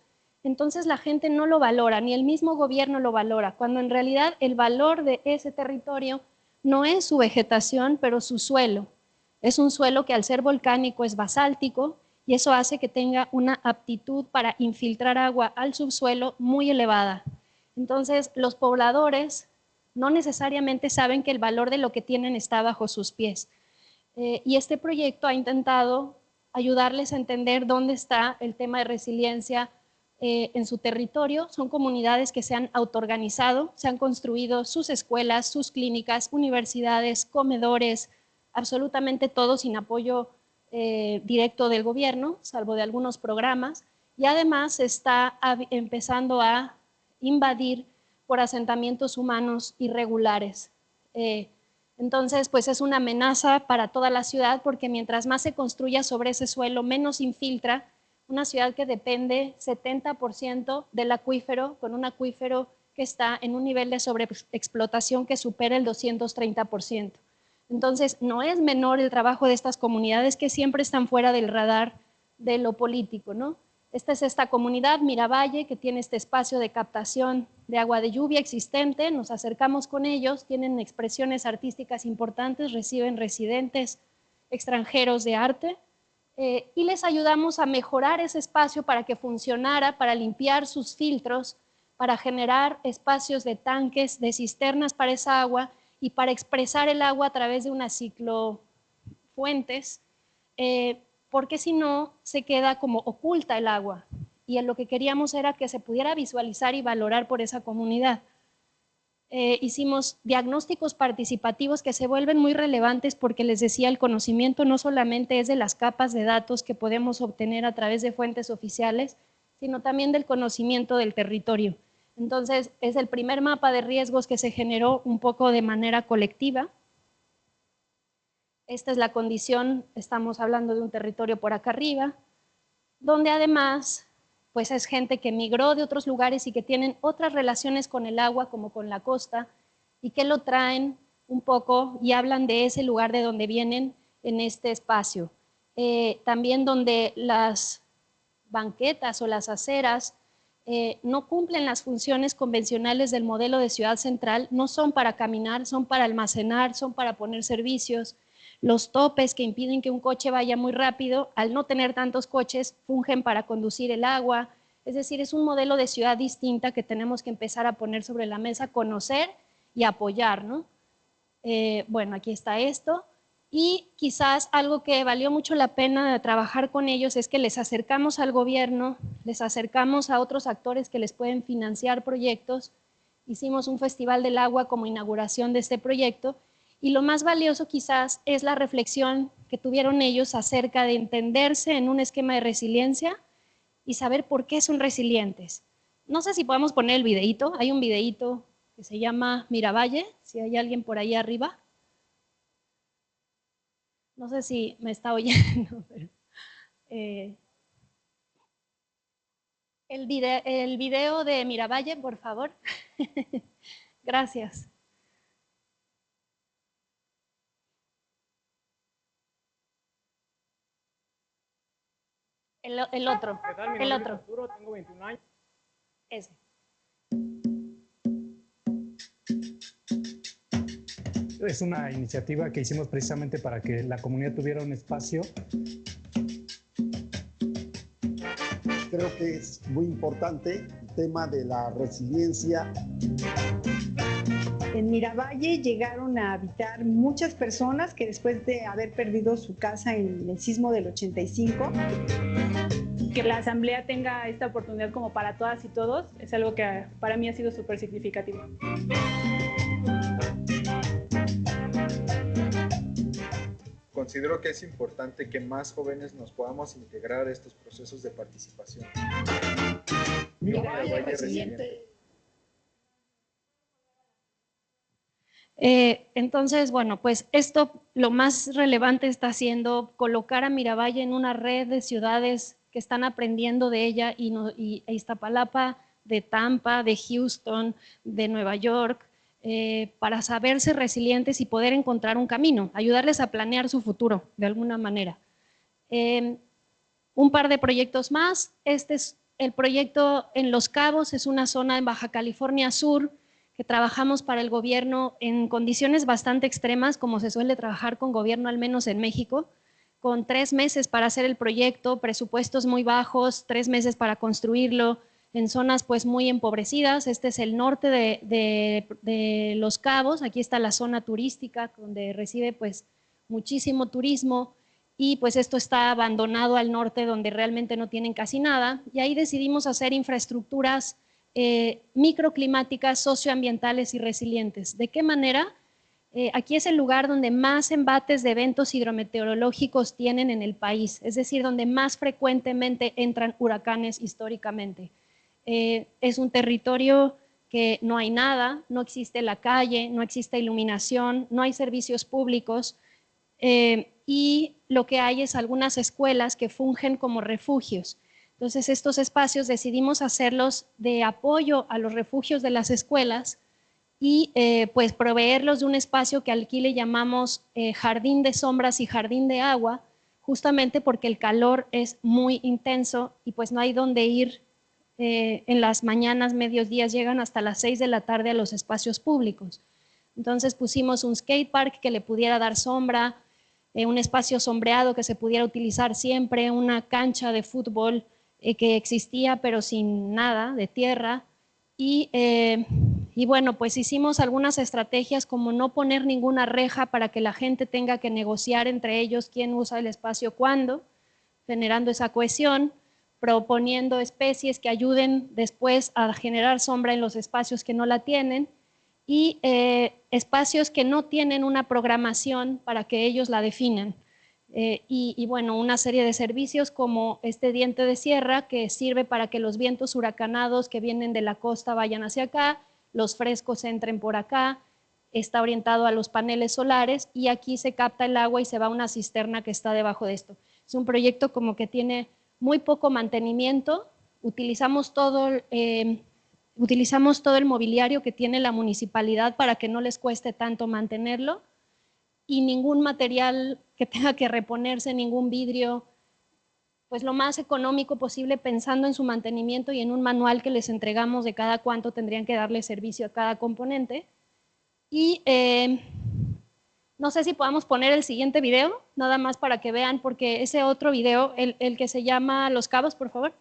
S2: Entonces la gente no lo valora, ni el mismo gobierno lo valora, cuando en realidad el valor de ese territorio no es su vegetación, pero su suelo. Es un suelo que al ser volcánico es basáltico, y eso hace que tenga una aptitud para infiltrar agua al subsuelo muy elevada. Entonces los pobladores no necesariamente saben que el valor de lo que tienen está bajo sus pies. Y este proyecto ha intentado ayudarles a entender dónde está el tema de resiliencia en su territorio. Son comunidades que se han autoorganizado, se han construido sus escuelas, sus clínicas, universidades, comedores, absolutamente todo sin apoyo directo del gobierno, salvo de algunos programas, y además está empezando a invadir por asentamientos humanos irregulares. Entonces, pues es una amenaza para toda la ciudad, porque mientras más se construya sobre ese suelo, menos infiltra. Una ciudad que depende 70% del acuífero, con un acuífero que está en un nivel de sobreexplotación que supera el 230%. Entonces, no es menor el trabajo de estas comunidades, que siempre están fuera del radar de lo político, ¿no? Esta es esta comunidad, Miravalle, que tiene este espacio de captación de agua de lluvia existente. Nos acercamos con ellos, tienen expresiones artísticas importantes, reciben residentes extranjeros de arte, y les ayudamos a mejorar ese espacio para que funcionara, para limpiar sus filtros, para generar espacios de tanques, de cisternas para esa agua, y para expresar el agua a través de unas ciclofuentes, porque si no se queda como oculta el agua, y lo que queríamos era que se pudiera visualizar y valorar por esa comunidad. Hicimos diagnósticos participativos que se vuelven muy relevantes, porque les decía, el conocimiento no solamente es de las capas de datos que podemos obtener a través de fuentes oficiales, sino también del conocimiento del territorio. Entonces, es el primer mapa de riesgos que se generó un poco de manera colectiva. Esta es la condición, estamos hablando de un territorio por acá arriba, donde además pues es gente que migró de otros lugares y que tienen otras relaciones con el agua, como con la costa, y que lo traen un poco y hablan de ese lugar de donde vienen en este espacio. También donde las banquetas o las aceras no cumplen las funciones convencionales del modelo de ciudad central, no son para caminar, son para almacenar, son para poner servicios. Los topes que impiden que un coche vaya muy rápido, al no tener tantos coches, fungen para conducir el agua. Es decir, es un modelo de ciudad distinta que tenemos que empezar a poner sobre la mesa, conocer y apoyar, ¿no? Bueno, aquí está esto. Y quizás algo que valió mucho la pena de trabajar con ellos es que les acercamos al gobierno, les acercamos a otros actores que les pueden financiar proyectos. Hicimos un Festival del Agua como inauguración de este proyecto. Y lo más valioso quizás es la reflexión que tuvieron ellos acerca de entenderse en un esquema de resiliencia y saber por qué son resilientes. No sé si podemos poner el videíto, hay un videíto que se llama Miravalle, si hay alguien por ahí arriba. No sé si me está oyendo, pero, el video de Miravalle, por favor. Gracias. El otro.
S3: ¿Qué tal? Mi
S2: El
S3: nombre
S2: otro.
S3: es Arturo, tengo 21 años.
S2: Ese.
S4: Es una iniciativa que hicimos precisamente para que la comunidad tuviera un espacio.
S5: Creo que es muy importante el tema de la resiliencia.
S6: En Miravalle llegaron a habitar muchas personas que después de haber perdido su casa en el sismo del 85.
S7: Que la asamblea tenga esta oportunidad como para todas y todos es algo que para mí ha sido súper significativo.
S8: Considero que es importante que más jóvenes nos podamos integrar a estos procesos de participación.
S5: Miravalle resiliente.
S2: Entonces, bueno, pues esto lo más relevante está siendo colocar a Miravalle en una red de ciudades que están aprendiendo de ella y Iztapalapa, de Tampa, de Houston, de Nueva York, para saberse resilientes y poder encontrar un camino, ayudarles a planear su futuro de alguna manera. Un par de proyectos más. Este es el proyecto en Los Cabos, es una zona en Baja California Sur que trabajamos para el gobierno en condiciones bastante extremas, como se suele trabajar con gobierno, al menos en México, con 3 meses para hacer el proyecto, presupuestos muy bajos, 3 meses para construirlo, en zonas pues muy empobrecidas. Este es el norte de Los Cabos, aquí está la zona turística donde recibe pues muchísimo turismo y pues esto está abandonado al norte donde realmente no tienen casi nada y ahí decidimos hacer infraestructuras microclimáticas, socioambientales y resilientes. ¿De qué manera? Aquí es el lugar donde más embates de eventos hidrometeorológicos tienen en el país, es decir, donde más frecuentemente entran huracanes históricamente. Es un territorio que no hay nada, no existe la calle, no existe iluminación, no hay servicios públicos y lo que hay es algunas escuelas que fungen como refugios. Entonces estos espacios decidimos hacerlos de apoyo a los refugios de las escuelas y pues proveerlos de un espacio que aquí le llamamos jardín de sombras y jardín de agua, justamente porque el calor es muy intenso y pues no hay dónde ir en las mañanas, medios días, llegan hasta las 6 de la tarde a los espacios públicos. Entonces pusimos un skate park que le pudiera dar sombra, un espacio sombreado que se pudiera utilizar siempre, una cancha de fútbol que existía pero sin nada, de tierra, y bueno, pues hicimos algunas estrategias como no poner ninguna reja para que la gente tenga que negociar entre ellos quién usa el espacio cuándo, generando esa cohesión, proponiendo especies que ayuden después a generar sombra en los espacios que no la tienen y espacios que no tienen una programación para que ellos la definan. Y bueno, una serie de servicios como este diente de sierra que sirve para que los vientos huracanados que vienen de la costa vayan hacia acá, los frescos entren por acá, está orientado a los paneles solares y aquí se capta el agua y se va a una cisterna que está debajo de esto. Es un proyecto como que tiene muy poco mantenimiento, utilizamos todo el mobiliario que tiene la municipalidad para que no les cueste tanto mantenerlo, y ningún material que tenga que reponerse, ningún vidrio, pues lo más económico posible pensando en su mantenimiento y en un manual que les entregamos de cada cuánto tendrían que darle servicio a cada componente. Y no sé si podamos poner el siguiente video, nada más para que vean, porque ese otro video, el que se llama Los Cabos, por favor,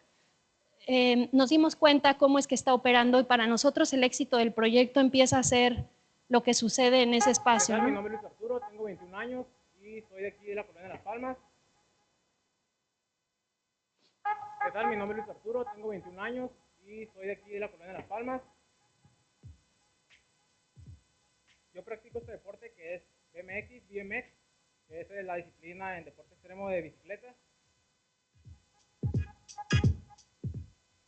S2: nos dimos cuenta cómo es que está operando y para nosotros el éxito del proyecto empieza a ser lo que sucede en ese espacio, ¿no?
S3: Mi nombre es Luis Arturo, tengo 21 años y soy de aquí de la colonia de Las Palmas. ¿Qué tal? Mi nombre es Luis Arturo, tengo 21 años y soy de aquí de la colonia de Las Palmas. Yo practico este deporte que es BMX, que es la disciplina en deporte extremo de bicicleta.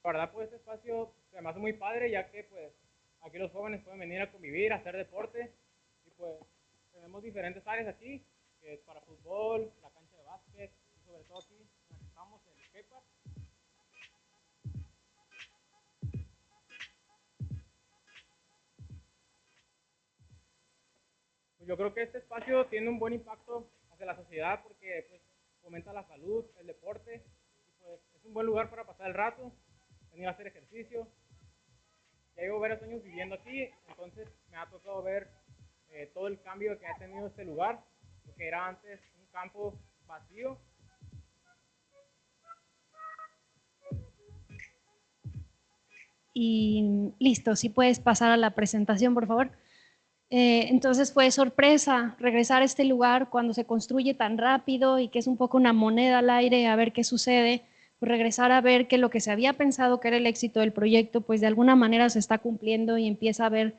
S3: La verdad, pues este espacio se me hace muy padre, ya que pues aquí los jóvenes pueden venir a convivir, a hacer deporte, y pues tenemos diferentes áreas aquí, que es para fútbol, la cancha de básquet, y sobre todo aquí necesitamos el skatepark. Pues yo creo que este espacio tiene un buen impacto hacia la sociedad porque pues fomenta la salud, el deporte, y pues es un buen lugar para pasar el rato, venir a hacer ejercicio. Ya llevo varios años viviendo aquí, entonces me ha tocado ver todo el cambio que ha tenido este lugar, lo que era antes un campo vacío.
S2: Y listo, si puedes pasar a la presentación, por favor. Entonces fue sorpresa regresar a este lugar cuando se construye tan rápido y que es un poco una moneda al aire a ver qué sucede, pues regresar a ver que lo que se había pensado que era el éxito del proyecto, pues de alguna manera se está cumpliendo y empieza a haber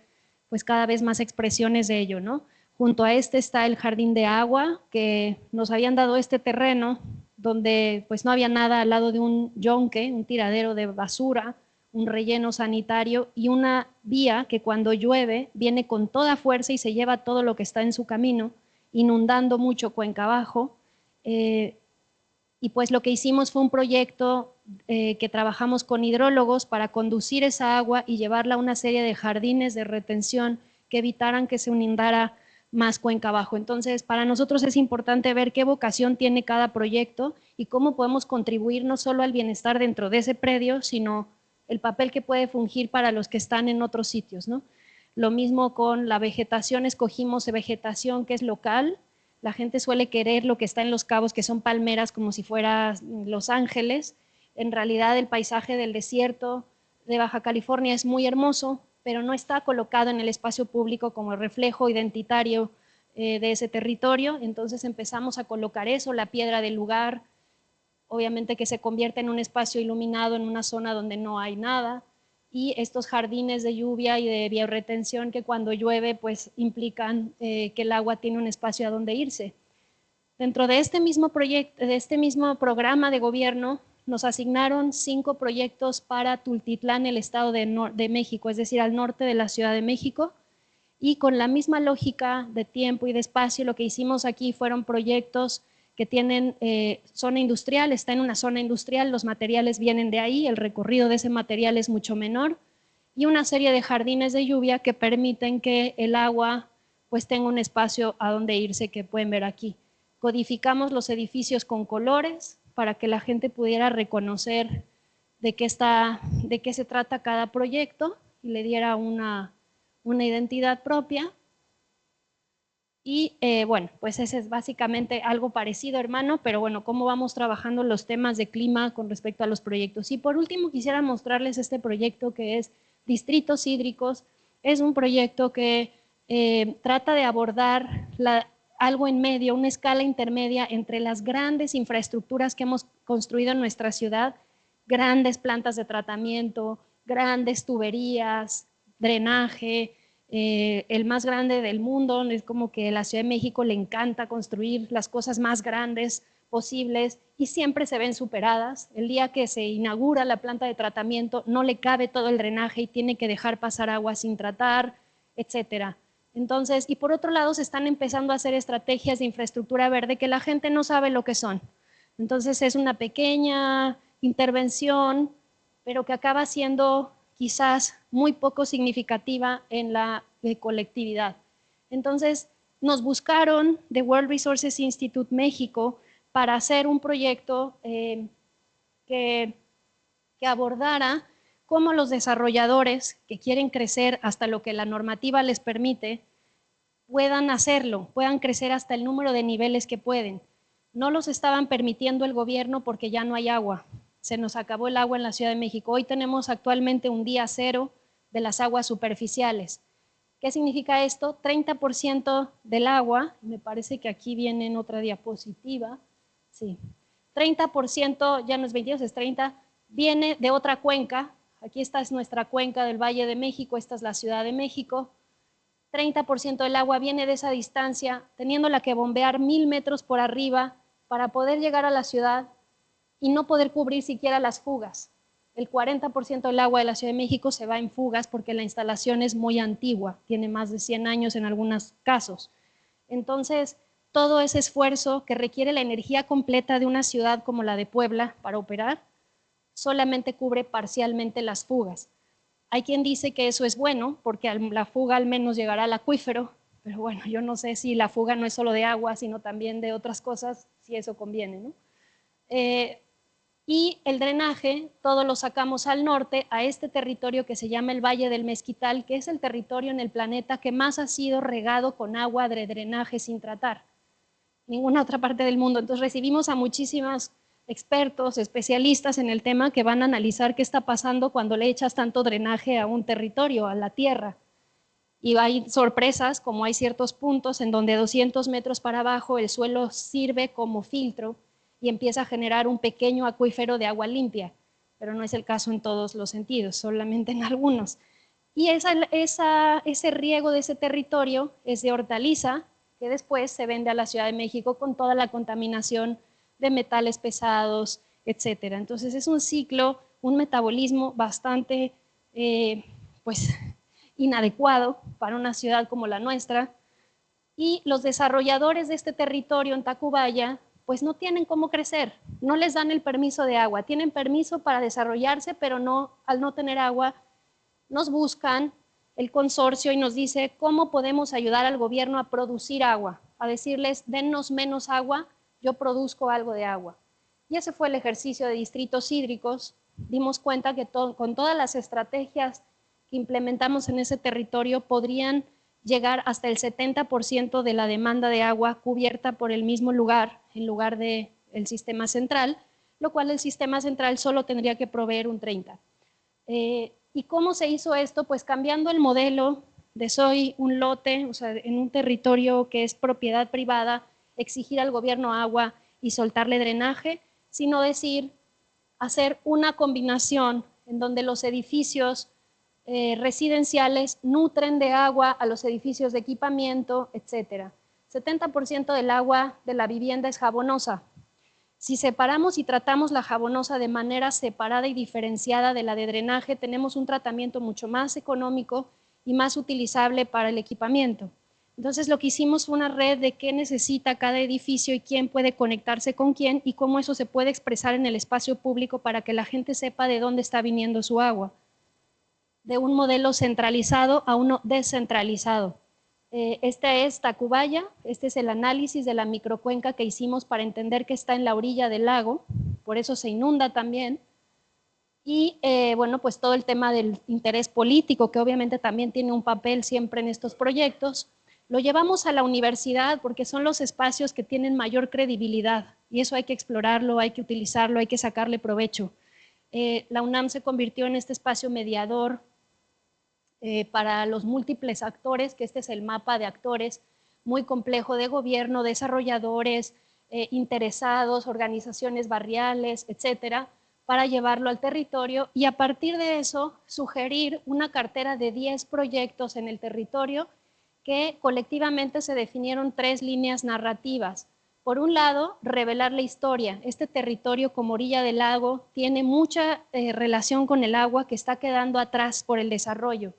S2: pues cada vez más expresiones de ello, ¿no? Junto a este está el jardín de agua, que nos habían dado este terreno donde pues no había nada al lado de un yonque, un tiradero de basura, un relleno sanitario y una vía que cuando llueve viene con toda fuerza y se lleva todo lo que está en su camino, inundando mucho Cuenca Abajo. Y pues lo que hicimos fue un proyecto que trabajamos con hidrólogos para conducir esa agua y llevarla a una serie de jardines de retención que evitaran que se inundara más Cuenca Abajo. Entonces, para nosotros es importante ver qué vocación tiene cada proyecto y cómo podemos contribuir no solo al bienestar dentro de ese predio, sino el papel que puede fungir para los que están en otros sitios, ¿no? Lo mismo con la vegetación, escogimos vegetación que es local. La gente suele querer lo que está en Los Cabos, que son palmeras como si fuera Los Ángeles. En realidad el paisaje del desierto de Baja California es muy hermoso, pero no está colocado en el espacio público como reflejo identitario de ese territorio. Entonces empezamos a colocar eso, la piedra del lugar, obviamente que se convierte en un espacio iluminado en una zona donde no hay nada, y estos jardines de lluvia y de bioretención que cuando llueve pues implican que el agua tiene un espacio a donde irse. Dentro de este mismo proyecto, de este mismo programa de gobierno, nos asignaron 5 proyectos para Tultitlán, el Estado de México, es decir, al norte de la Ciudad de México, y con la misma lógica de tiempo y de espacio, lo que hicimos aquí fueron proyectos que tienen zona industrial, está en una zona industrial, los materiales vienen de ahí, el recorrido de ese material es mucho menor, y una serie de jardines de lluvia que permiten que el agua pues tenga un espacio a donde irse, que pueden ver aquí. Codificamos los edificios con colores para que la gente pudiera reconocer de qué se trata cada proyecto y le diera una identidad propia. Y bueno, pues ese es básicamente algo parecido, hermano, pero bueno, cómo vamos trabajando los temas de clima con respecto a los proyectos. Y por último quisiera mostrarles este proyecto que es Distritos Hídricos. Es un proyecto que trata de abordar algo en medio, una escala intermedia entre las grandes infraestructuras que hemos construido en nuestra ciudad, grandes plantas de tratamiento, grandes tuberías, drenaje, el más grande del mundo. Es como que a la Ciudad de México le encanta construir las cosas más grandes posibles y siempre se ven superadas. El día que se inaugura la planta de tratamiento no le cabe todo el drenaje y tiene que dejar pasar agua sin tratar, etcétera. Entonces, y por otro lado se están empezando a hacer estrategias de infraestructura verde que la gente no sabe lo que son. Entonces es una pequeña intervención, pero que acaba siendo quizás muy poco significativa en la colectividad. Entonces nos buscaron de World Resources Institute México para hacer un proyecto que abordara cómo los desarrolladores que quieren crecer hasta lo que la normativa les permite, puedan hacerlo, puedan crecer hasta el número de niveles que pueden. No los estaban permitiendo el gobierno porque ya no hay agua. Se nos acabó el agua en la Ciudad de México. Hoy tenemos actualmente un día cero de las aguas superficiales. ¿Qué significa esto? 30% del agua, me parece que aquí viene en otra diapositiva, sí, 30%, ya no es 22, es 30, viene de otra cuenca. Aquí esta es nuestra cuenca del Valle de México, esta es la Ciudad de México. 30% del agua viene de esa distancia, teniéndola que bombear 1000 metros por arriba para poder llegar a la ciudad y no poder cubrir siquiera las fugas. El 40% del agua de la Ciudad de México se va en fugas porque la instalación es muy antigua, tiene más de 100 años en algunos casos. Entonces, todo ese esfuerzo que requiere la energía completa de una ciudad como la de Puebla para operar, solamente cubre parcialmente las fugas. Hay quien dice que eso es bueno, porque la fuga al menos llegará al acuífero, pero bueno, yo no sé si la fuga no es solo de agua, sino también de otras cosas, si eso conviene, ¿no? Y el drenaje, todo lo sacamos al norte, a este territorio que se llama el Valle del Mezquital, que es el territorio en el planeta que más ha sido regado con agua de drenaje sin tratar. Ninguna otra parte del mundo. Entonces recibimos a muchísimos expertos, especialistas en el tema que van a analizar qué está pasando cuando le echas tanto drenaje a un territorio, a la tierra. Y hay sorpresas, como hay ciertos puntos en donde 200 metros para abajo el suelo sirve como filtro y empieza a generar un pequeño acuífero de agua limpia, pero no es el caso en todos los sentidos, solamente en algunos. Y ese riego de ese territorio es de hortaliza, que después se vende a la Ciudad de México con toda la contaminación de metales pesados, etcétera. Entonces es un ciclo, un metabolismo bastante pues, inadecuado para una ciudad como la nuestra, y los desarrolladores de este territorio en Tacubaya pues no tienen cómo crecer, no les dan el permiso de agua, tienen permiso para desarrollarse, pero no, al no tener agua, nos buscan el consorcio y nos dice cómo podemos ayudar al gobierno a producir agua, a decirles, dennos menos agua, yo produzco algo de agua. Y ese fue el ejercicio de distritos hídricos. Dimos cuenta que con todas las estrategias que implementamos en ese territorio podrían llegar hasta el 70% de la demanda de agua cubierta por el mismo lugar, en lugar del sistema central, lo cual el sistema central solo tendría que proveer un 30%. ¿Y cómo se hizo esto? Pues cambiando el modelo de soy un lote, o sea, en un territorio que es propiedad privada, exigir al gobierno agua y soltarle drenaje, sino decir, hacer una combinación en donde los edificios residenciales nutren de agua a los edificios de equipamiento, etc. 70% del agua de la vivienda es jabonosa. Si separamos y tratamos la jabonosa de manera separada y diferenciada de la de drenaje, tenemos un tratamiento mucho más económico y más utilizable para el equipamiento. Entonces lo que hicimos fue una red de qué necesita cada edificio y quién puede conectarse con quién y cómo eso se puede expresar en el espacio público para que la gente sepa de dónde está viniendo su agua. De un modelo centralizado a uno descentralizado. Este es Tacubaya, este es el análisis de la microcuenca que hicimos para entender que está en la orilla del lago, por eso se inunda también. Y bueno, pues todo el tema del interés político, que obviamente también tiene un papel siempre en estos proyectos, lo llevamos a la universidad porque son los espacios que tienen mayor credibilidad y eso hay que explorarlo, hay que utilizarlo, hay que sacarle provecho. La UNAM se convirtió en este espacio mediador para los múltiples actores, que este es el mapa de actores muy complejo de gobierno, desarrolladores, interesados, organizaciones barriales, etcétera, para llevarlo al territorio y a partir de eso sugerir una cartera de 10 proyectos en el territorio que colectivamente se definieron 3 líneas narrativas. Por un lado, revelar la historia. Este territorio como orilla del lago tiene mucha relación con el agua que está quedando atrás por el desarrollo.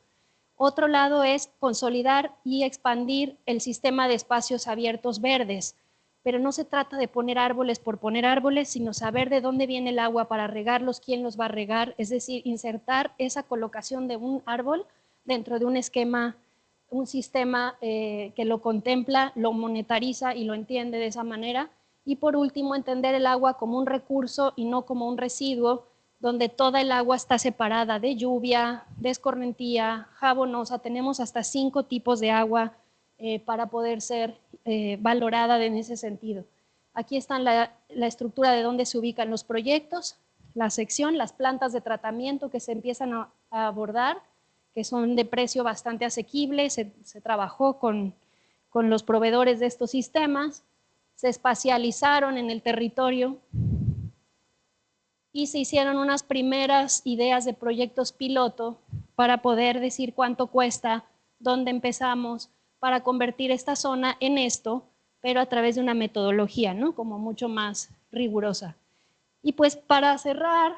S2: Otro lado es consolidar y expandir el sistema de espacios abiertos verdes, pero no se trata de poner árboles por poner árboles, sino saber de dónde viene el agua para regarlos, quién los va a regar, es decir, insertar esa colocación de un árbol dentro de un esquema, un sistema que lo contempla, lo monetariza y lo entiende de esa manera. Y por último, entender el agua como un recurso y no como un residuo, donde toda el agua está separada de lluvia, de escorrentía, jabonosa. Tenemos hasta 5 tipos de agua para poder ser valorada en ese sentido. Aquí está la estructura de dónde se ubican los proyectos, la sección, las plantas de tratamiento que se empiezan a abordar, que son de precio bastante asequible, se trabajó con los proveedores de estos sistemas, se espacializaron en el territorio y se hicieron unas primeras ideas de proyectos piloto para poder decir cuánto cuesta, dónde empezamos, para convertir esta zona en esto, pero a través de una metodología, ¿no? Como mucho más rigurosa. Y pues para cerrar,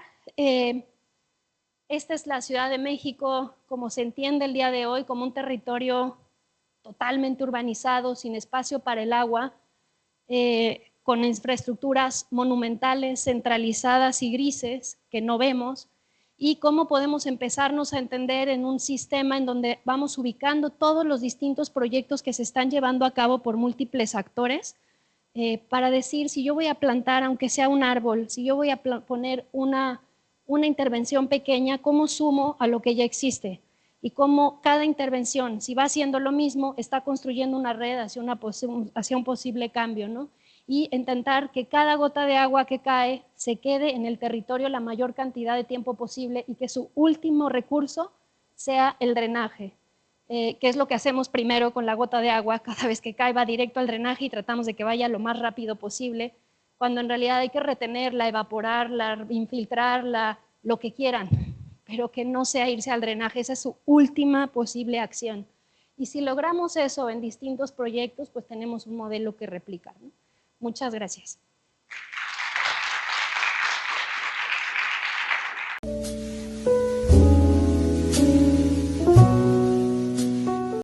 S2: esta es la Ciudad de México, como se entiende el día de hoy, como un territorio totalmente urbanizado, sin espacio para el agua, con infraestructuras monumentales, centralizadas y grises que no vemos, y cómo podemos empezarnos a entender en un sistema en donde vamos ubicando todos los distintos proyectos que se están llevando a cabo por múltiples actores, para decir, si yo voy a plantar, aunque sea un árbol, si yo voy a poner una intervención pequeña, ¿cómo sumo a lo que ya existe? Y cómo cada intervención, si va haciendo lo mismo, está construyendo una red hacia un posible cambio, ¿no? Y intentar que cada gota de agua que cae se quede en el territorio la mayor cantidad de tiempo posible y que su último recurso sea el drenaje, que es lo que hacemos primero con la gota de agua. Cada vez que cae va directo al drenaje y tratamos de que vaya lo más rápido posible, cuando en realidad hay que retenerla, evaporarla, infiltrarla, lo que quieran, pero que no sea irse al drenaje. Esa es su última posible acción. Y si logramos eso en distintos proyectos, pues tenemos un modelo que replicar, ¿no? Muchas gracias.